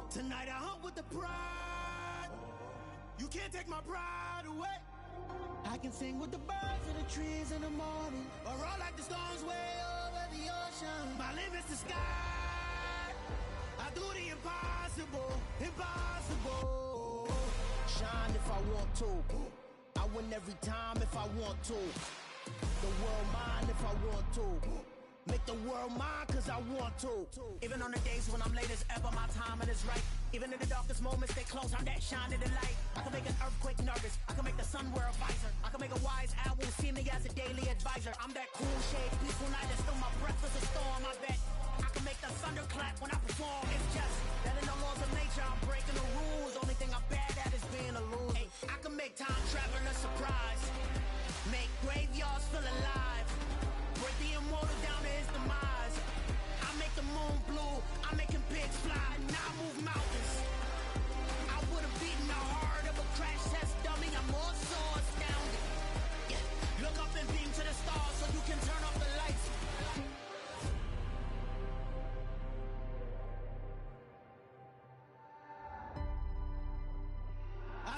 Tonight I hunt with the pride. You can't take my pride away. I can sing with the birds in the trees in the morning, or roll like the storms way over the ocean. My limit's the sky. I do the impossible, impossible. Shine if I want to. I win every time if I want to. The world mine if I want to. Make the world mine cause I want to. Even on the days when I'm late as ever, my timing is right. Even in the darkest moments, stay close, I'm that shine in the light. I can make an earthquake nervous, I can make the sun wear a visor. I can make a wise owl see me as a daily advisor. I'm that cool shade, peaceful night, and still my breath is a storm, I bet. I can make the thunder clap when I perform. It's just that in the laws of nature, I'm breaking the rules. Only thing I'm bad at is being a loser. Ay, I can make time traveling a surprise, make graveyards feel alive. Break the immortal down to his demise. I make the moon blue, I make him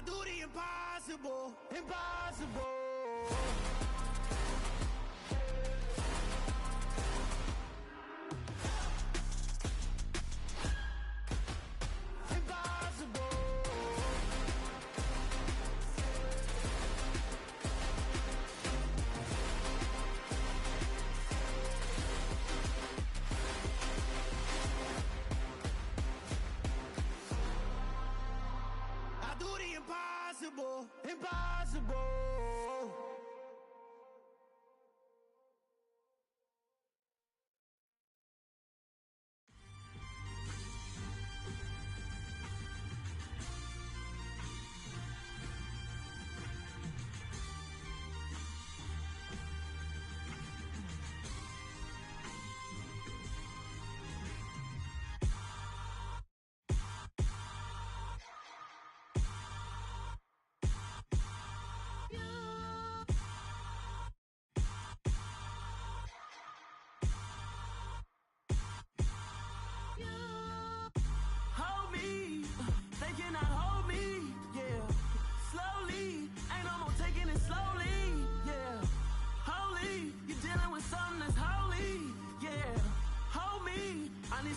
do the impossible, impossible. Impossible, impossible.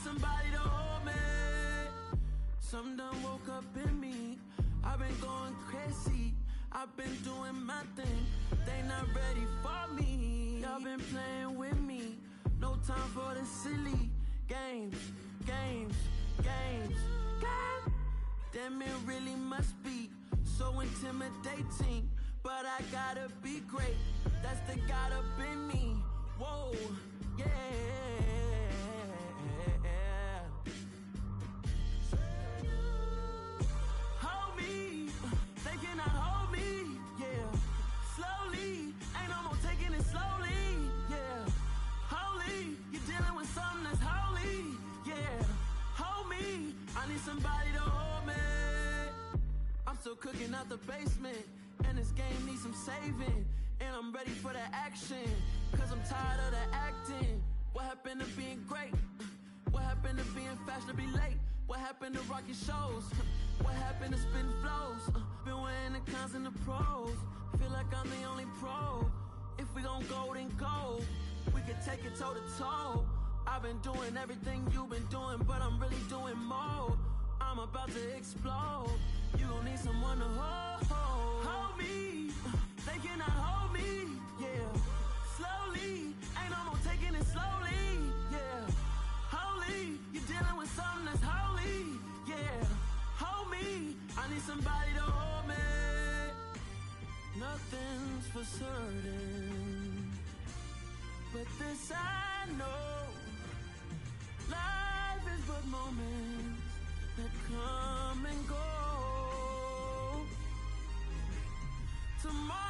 Somebody to hold me. Some done woke up in me. I've been going crazy. I've been doing my thing. They not ready for me. Y'all been playing with me. No time for the silly games, games, games, games. Damn, it really must be so intimidating. But I gotta be great. That's the God up in me. Whoa, yeah. Somebody to hold me. I'm still cooking out the basement, and this game needs some saving. And I'm ready for the action, cause I'm tired of the acting. What happened to being great? What happened to being fashionably late? What happened to rocking shows? What happened to spitting flows? Been wearing the cons and the pros. Feel like I'm the only pro. If we gon' go, then go. We could take it toe to toe. I've been doing everything you've been doing, but I'm really doing more. I'm about to explode. You gon' need someone to hold me. They cannot hold me, yeah. Slowly, ain't no more taking it slowly, yeah. Holy, you're dealing with something that's holy, yeah. Hold me, I need somebody to hold me. Nothing's for certain, but this I know. Life is but moments that come and go. Tomorrow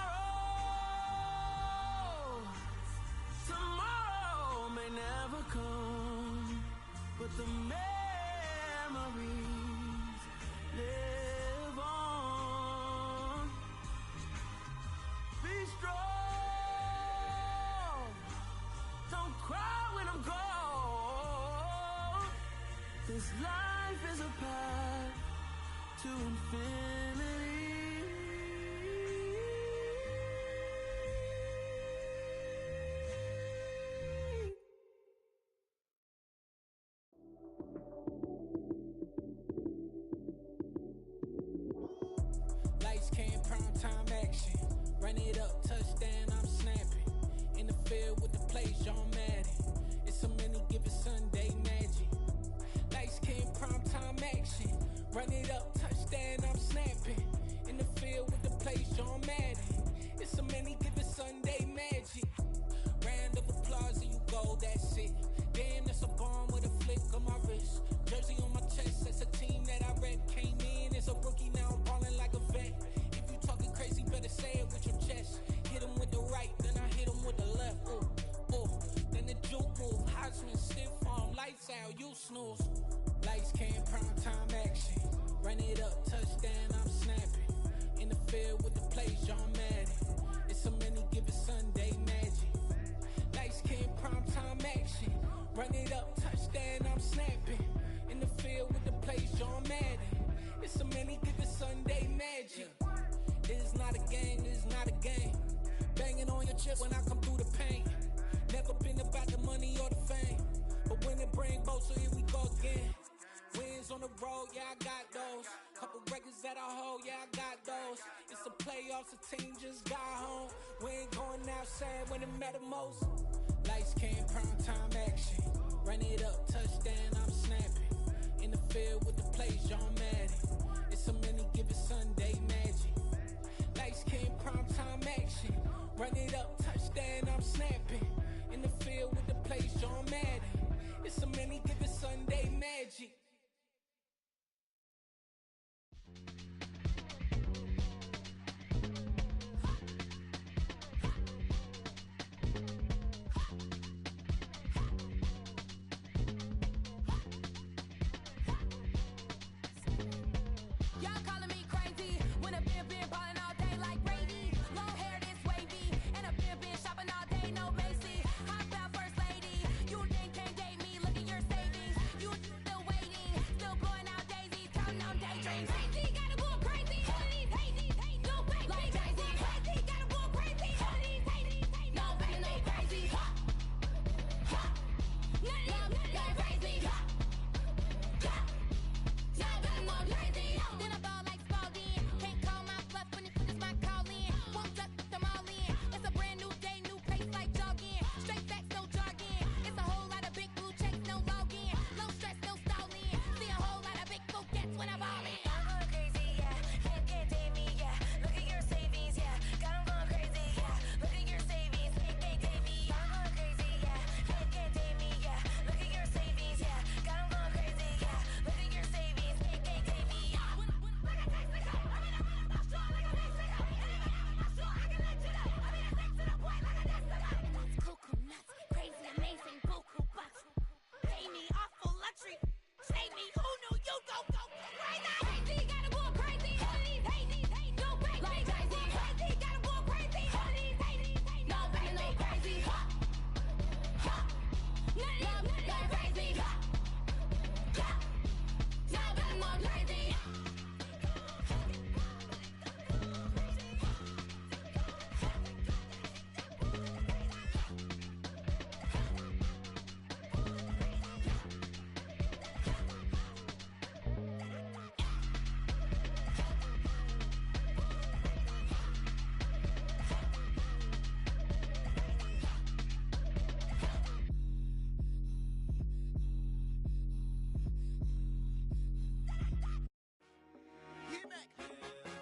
may never come, but the memories live on. Be strong, don't cry when I'm gone. This life is a path to infinity. Lights came, prime time action. Run it up, touchdown, I'm snapping. In the field with the plays, John Madden. It's a many given Sunday magic. Lights came, prime time action. Run it up, touchdown, I'm snapping. In the field with the plays, John Madden. It's a many given Sunday magic. Round of applause and you go, that's it. Damn, that's a bomb with a flick on my wrist. Jersey on my chest, that's a team that I rep. Came in as a rookie, now I'm ballin' like a vet. If you talking crazy, better say it with your chest. Hit him with the right, then I hit him with the left. Ooh, ooh, then the juke move. Heisman, stiff arm, lights out, you snooze. Lights came, prime time action. Run it up, touchdown, I'm snapping. In the field with the plays, John Madden. It's a many given Sunday magic. Lights came, prime time action. Run it up, touchdown, I'm snapping. In the field with the plays, John Madden. It's a many given Sunday magic. chip when I come through the paint. Never been about the money or the fame, but when it bring both, so here we go again. Wins on the road, yeah, I got those. Couple records that I hold, yeah, I got those. It's the playoffs, the team just got home. We ain't going outside when it matter most. Lights came, prime time action. Run it up, touchdown, I'm snapping. In the field with the plays, John Madden. It's a many given Sunday magic. Lights came, prime time action. Run it up, touchdown, I'm snapping. In the field with the plays, John Madden. It's a many given Sunday magic.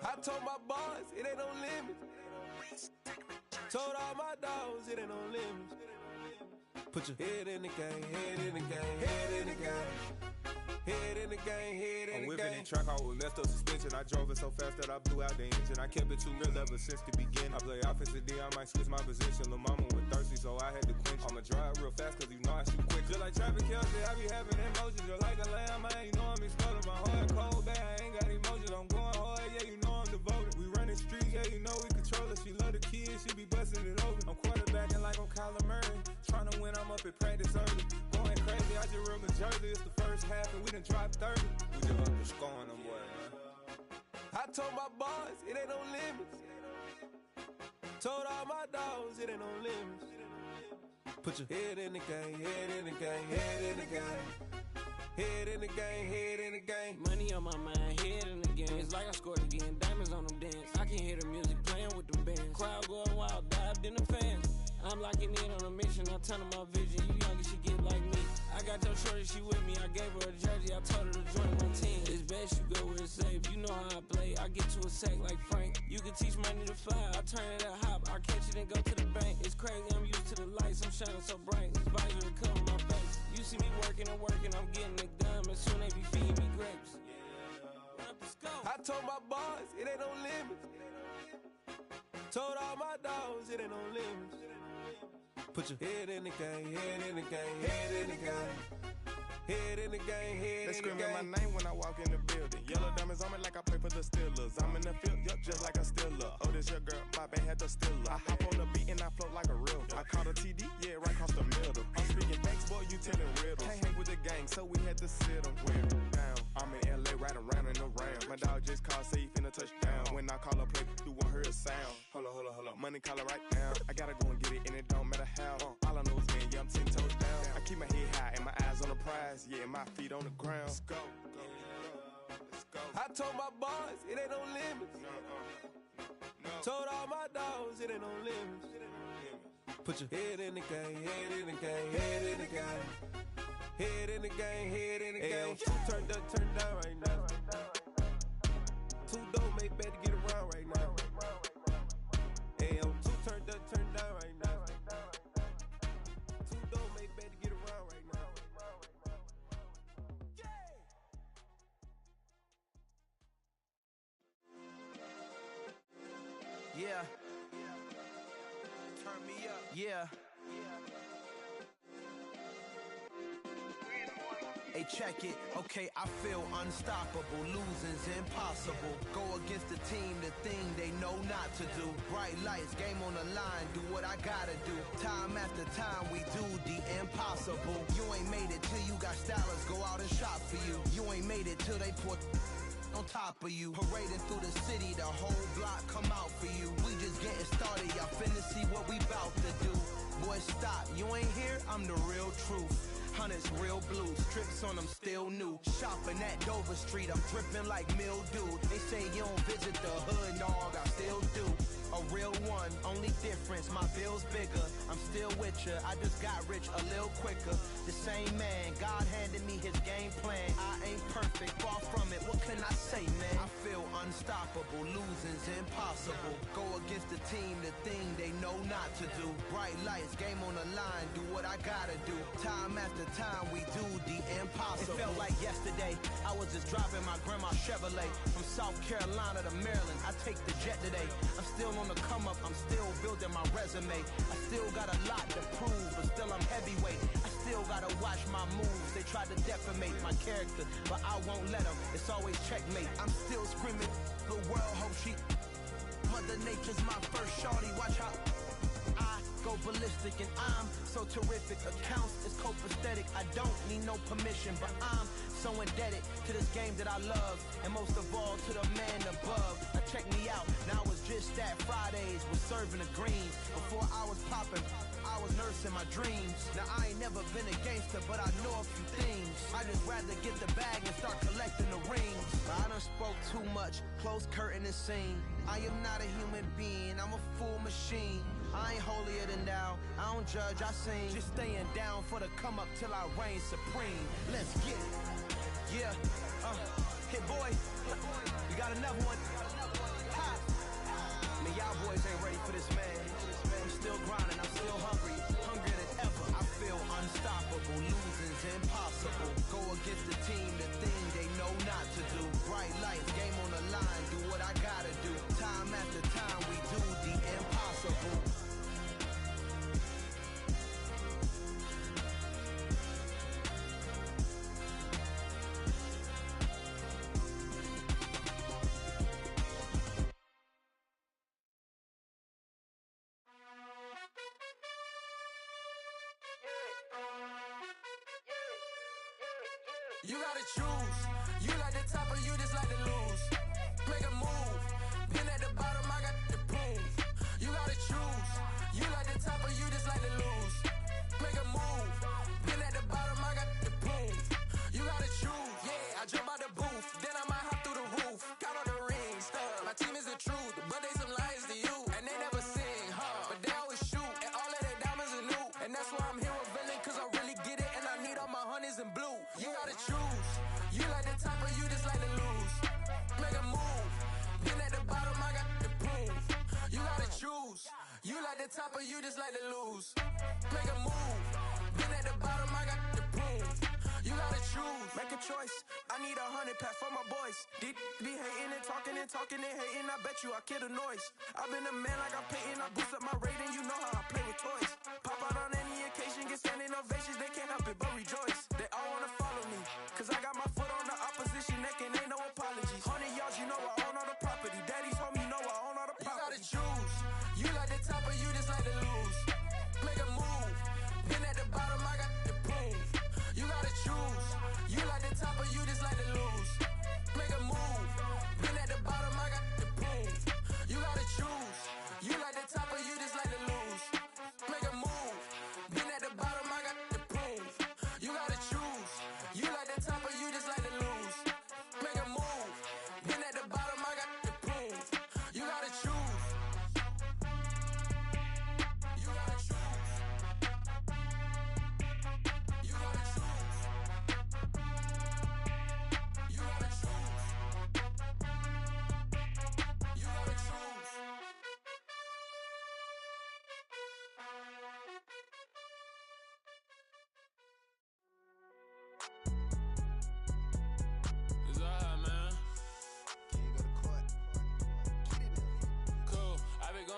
I told my boys it ain't no limits. Told all my dogs it ain't no limits. Put your head in the game, head in the game, head in the game. Head in the game, head in the game. I'm whipping in track out with messed up suspension. I drove it so fast that I blew out the engine. I kept it too real ever since the beginning. I play offensive D, I might switch my position. Lil' mama was thirsty, so I had to quench. I'ma drive real fast, cause you know I shoot quick. Just like traffic Kelsey, I be having emotions. Just like a lamb, man, you know I'm exploding. My heart cold, bad, I ain't got emotions. I'm going hard, yeah, you know I'm devoted. We running streets, yeah, you know we control it. She love the kids, she be busting it over. I'm quarterbacking like I'm Kyler Murray. Trying to win, I'm up at practice early. Going crazy, I just real my jersey. It's the first half and we done dropped 30. We just up to scoring them, boy, man. I told my boys it ain't no limits. Told all my dogs it ain't no limits. Put your head in the game, head in the game, head in the game. Head in the game, head in the game. Money on my mind, head in the game. It's like I scored again, diamonds on them dance. I can hear the music playing with them bands. Crowd going wild, dived in the fans. I'm locking in on a mission, I tell her my vision. You young and she get like me. I got your shorty, she with me. I gave her a jersey, I told her to join my team. It's best you go where it's safe. You know how I play. I get to a sack like Frank. You can teach money to fly. I turn it at hop. I catch it and go to the bank. It's crazy, I'm used to the lights. I'm shining so bright. This visor will cover my face. You see me working and working. I'm getting it done. And soon they be feeding me grapes. I told my boys it ain't no limits. Told all my dogs it ain't no limits. Put your head in the game, head in the game, head in the game. Head in the game, head in the game. They screaming my name when I walk in the building. Yellow diamonds on me like I play for the Steelers. I'm in the field, yup, just like a Steeler. Oh, this your girl, my band had the Steeler. I hop on the beat and I float like a river. I caught a TD, yeah, right across the middle. I'm speaking thanks, boy, you telling riddles. Can't hang with the gang, so we had to sit them down. I'm in LA, right around in the round. My dog just called, say he finna touch down. When I call a play, you won't hear a sound. Hold on. money calling right now. I gotta go and get it, and it don't matter how. All I know is win, yeah, I'm 10 toes down. I keep my head high and my eyes on the prize. Yeah, and my feet on the ground. Let's go. Let's go. I told my boys, it ain't no limits. Told all my dogs, it ain't no limits. Put your head in the game, head in the game, head in the game. Head in the game, head in the game. Two turned up, turned down right now. Two dope make better get around right now. Hey, I'm two turned up, turned down right now. Two dope make better get around right now. Yeah. Turn me up. Yeah. Hey, check it. Okay, I feel unstoppable. Losing's impossible. Go against the team, the thing they know not to do. Bright lights, game on the line. Do what I gotta do. Time after time, we do the impossible. You ain't made it till you got stylists go out and shop for you. You ain't made it till they put on top of you. Parading through the city, the whole block come out for you. We just getting started, y'all finna see what we bout to do. Boy, stop, you ain't here, I'm the real truth. Hunters real blue, strips on them still new. Shopping at Dover Street, I'm dripping like mildew. They say you don't visit the hood, dog, I still do. A real one, only difference, my bill's bigger. I'm still with ya, I just got rich a little quicker. The same man, God handed me his game plan. I ain't perfect, far from it, what can I say, man? I feel unstoppable, losing's impossible. Go against the team, the thing they know not to do. Bright lights, game on the line, do what I gotta do. Time after time, we do the impossible. It felt like yesterday, I was just driving my grandma's Chevrolet. From South Carolina to Maryland, I take the jet today. I'm still on the come up, I'm still building my resume. I still got a lot to prove, but still I'm heavyweight. I still gotta watch my moves. They try to defamate my character, but I won't let them. It's always checkmate. I'm still screaming, the world hope she. Mother Nature's my first shorty, watch how I go ballistic, and I'm so terrific. Accounts is copacetic. I don't need no permission, but I'm so indebted to this game that I love, and most of all to the man above. Now check me out, now it's just that Fridays was serving the greens. Before I was popping, I was nursing my dreams. Now I ain't never been a gangster, but I know a few things. I just rather get the bag and start collecting the rings. I done spoke too much, close curtain and scene. I am not a human being, I'm a full machine. I ain't holier than thou, I don't judge, I sing. Just staying down for the come up till I reign supreme. Let's get it. Yeah, hit boy, we got another one. Ha! Man, y'all boys ain't ready for this, man. I'm still grinding, I'm still hungry, hungrier than ever. I feel unstoppable, losing's impossible. Go against the team, the thing they know not to do. Bright lights, game on the line, do what I gotta do. Time after time, we do the impossible. You gotta choose. You like the top or you just like to lose. Make a move. Pin at the bottom, I got the proof. You gotta choose. You like the top or you just like to lose. Make a move. Pin at the bottom, I got the proof. You gotta choose. Yeah, I jump out the booth, then I might hop through the roof. Count on the rings, stuff. My team is the truth, but they some liars to you. And they never sing, but they always shoot. And all of their diamonds are new. And that's why I'm here with villain, cause I really get it. And I need all my honeys in blue. You gotta choose. You like the top or you just like to lose. Make a move. Pin at the bottom, I got the proof. You gotta choose. You like the top or you just like to lose. Make a move. Pin at the bottom, I got the proof. You gotta choose. Make a choice. I need 100 pack for my boys. Be hating and talking and talking and hating. I bet you I kill the noise. I've been a man like I'm Peyton. I boost up my rating. You know how I play with toys. Pop out on any occasion, get standing ovations. They can't help it but rejoice. They all wanna follow me, cause I got my foot on the opposition neck and ain't no apologies. 100 yards, you know I own all the property. Daddy's home, you know I own all the property. You gotta choose. You like the top or you just like to lose. Make a move. Pin at the bottom, I got the proof. You gotta choose. You like the top or you just like to lose. Make a move. Pin at the bottom, I got the proof. You gotta choose. You like the top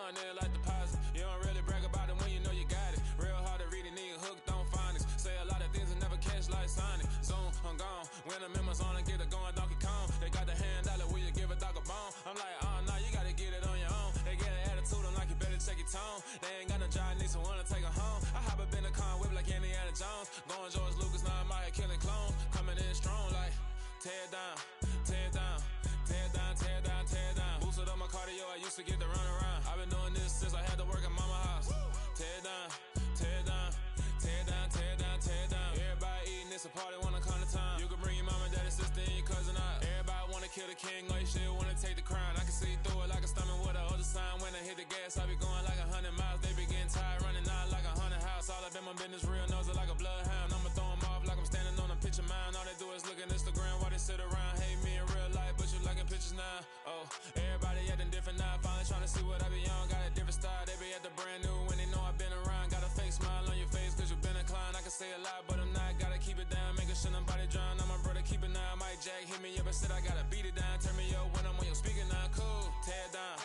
now and then like deposit. You don't really brag about it when you know you got it. Real hard to read a nigga hooked on phonics. Say a lot of things and never catch like Sonic. Zoom, I'm gone. When the members on and get it going Donkey Kong. They got the hand dollar, will you give a dog a bone? I'm like, oh no, you gotta get it on your own. They get an attitude, I'm like, you better check your tone. They ain't got no job, need someone to take her home. I hop up in the car, whip like Indiana Jones. Going George Lucas, now I'm out here killing clones. Coming in strong like, tear down, tear down, tear down, tear down, tear down. Boosted up my cardio, I used to get to run around. I've been doing this since I had to work at mama house. Tear down, tear down, tear down, tear down, tear down. Everybody eating, it's a party, wanna come to time. You can bring your mama, daddy, sister, and your cousin out. Everybody wanna kill the king, or you still wanna take the crown. I can see through it like a stomach with a other sign. When I hit the gas, I be going like 100 miles. They be getting tired, running out like 100 house. All up in my business, real nose like a bloodhound. I'ma throw them off like I'm standing on a picture mound. All they do is look at Instagram while they sit around. Hate me in real life, but you liking pictures now. Oh, everybody acting different now. Finally trying to see what I be on. Got a different style, they be at the brand new when they know I've been around. Got a fake smile on your face cause you been inclined. I can say a lot, but I'm not. Gotta keep it down, making sure nobody drown. I'm my brother, keep it now. Mike Jack hit me up and said I gotta beat it down. Turn me up when I'm on your speaker now. Cool, tear down,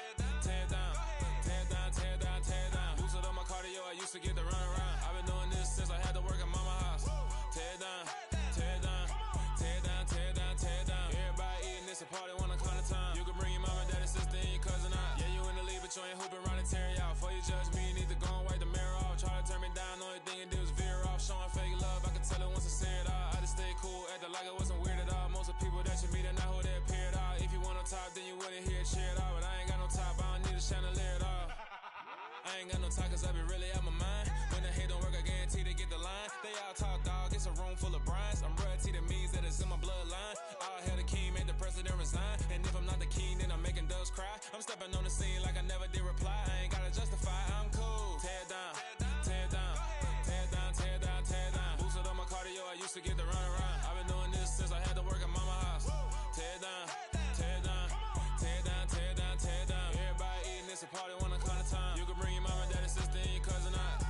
tear down, tear down, tear down, tear down. Boosted up my cardio, I used to get to run around. I've been doing this since I had to work at mama house. Tear down, tear down, tear down, tear down, tear down. Everybody eating, it's a party, wanna come to time. You can bring your mama, daddy, sister, and your cousin out. Yeah, you in the league, but you ain't hooping around and tear out. Before you judge me, you need to go and wipe the mirror off. Try to turn me down, only thing it did was veer off. Showing fake love, I can tell it once I say it all. I just stay cool, acting like it wasn't weird at all. Most of the people that you meet are not who they appear at all. If you want on top, then you wouldn't hear it cheer at all. But I ain't got no top, I don't need a chandelier at all. I ain't got no talk cause I be really out my mind. When the hate don't work, I guarantee they get the line. They all talk dog, it's a room full of brinds. I'm royalty, that means that it's in my bloodline. All hell the king, made the president resign. And if I'm not the king, then I'm making doves cry. I'm stepping on the scene like I never did reply. I ain't gotta justify, I'm cool. Tear down, tear down, tear down, tear down, tear down. Boosted up my cardio, I used to get to run around. I've been doing this since I had to work at mama house. Tear down, tear down, tear down, tear down, tear down. Everybody eating, it's a party, wanna come to time. You can bring your mama, daddy, sister, and your cousin out.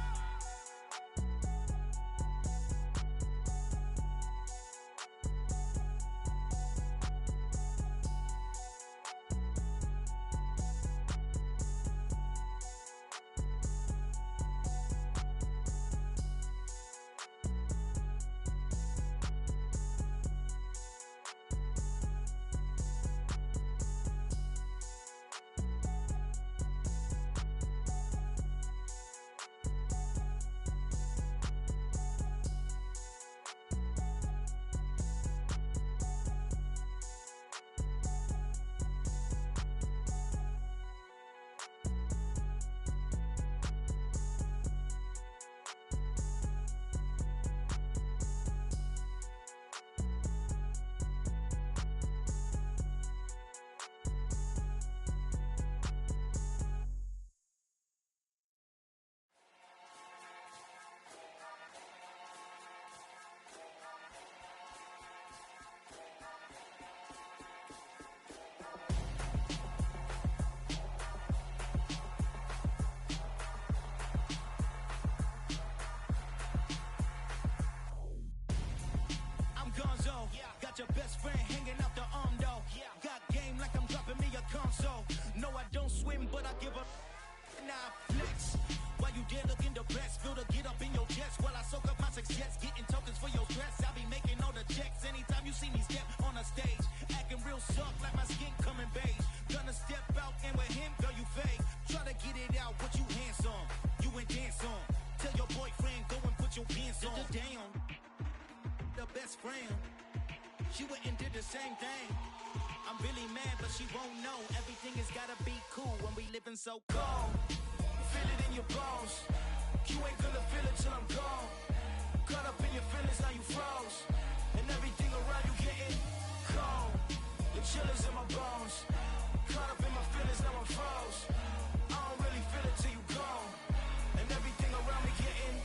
Got your best friend hanging out the arm though. Got game like I'm dropping me a console. No, I don't swim, but I give a nah flex. While you there looking the best, feel to get up in your chest while I soak up my success, getting tokens for your stress. I be making all the checks anytime you see me step on a stage, acting real soft like my skin coming beige. Gonna step out and with him, girl, you fake. Try to get it out, but you handsome. You ain't dance on. Tell your boyfriend go and put your pants on. Down, the best friend. She went and did the same thing. I'm really mad, but she won't know. Everything has gotta be cool when we living so cold. Feel it in your bones. You ain't gonna feel it till I'm gone. Caught up in your feelings, now you froze. And everything around you getting cold. The chillers in my bones. Caught up in my feelings, now I'm froze. I don't really feel it till you gone. And everything around me getting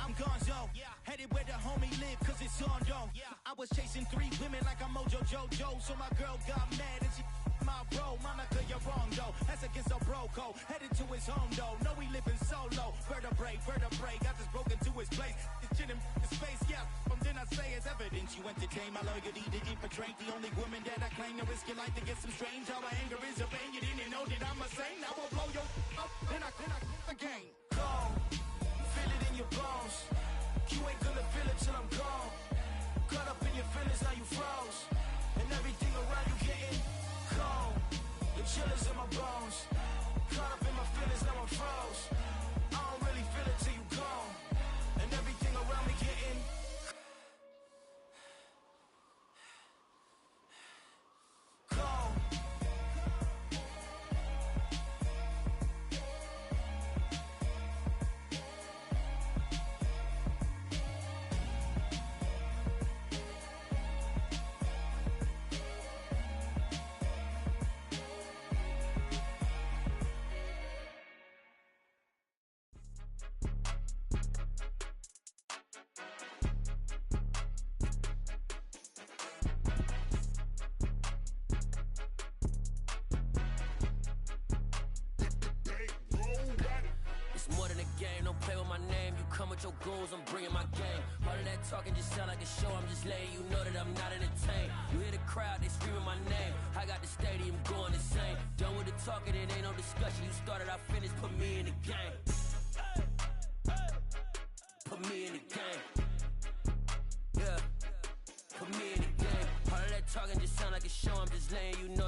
I'm gonzo. Headed where the homie live, cause it's on though. I was chasing 3 women like I'm Mojo Jojo. So my girl got mad and she my bro, Monica, you're wrong, though. That's against a bro code. Headed to his home, though. No, he living solo. Vertebrae, got this broken to his place. It's shit in his face, yeah. From then I say it's evidence. You entertain my loyalty to infiltrate the only woman that I claim to risk your life to get some strange. All my anger is a pain. You didn't know that I'm a saint. Now I'll blow your up. Then I again. Gone. Feel it in your bones. You ain't gonna feel it till I'm gone. Caught up in your feelings, now you froze. And everything around you getting cold. The chillers in my bones. Caught up in my feelings, now I'm froze. I don't really feel it till you gone. And everything around me getting cold. It's more than a game, don't play with my name. You come with your goons, I'm bringing my game. All of that talking just sound like a show, I'm just letting you know that I'm not entertained. You hear the crowd, they screaming my name. I got the stadium going insane. Done with the talking, it ain't no discussion. You started, I finished, put me in the game. Put me in the game. Yeah, put me in the game. All of that talking just sound like a show, I'm just letting you know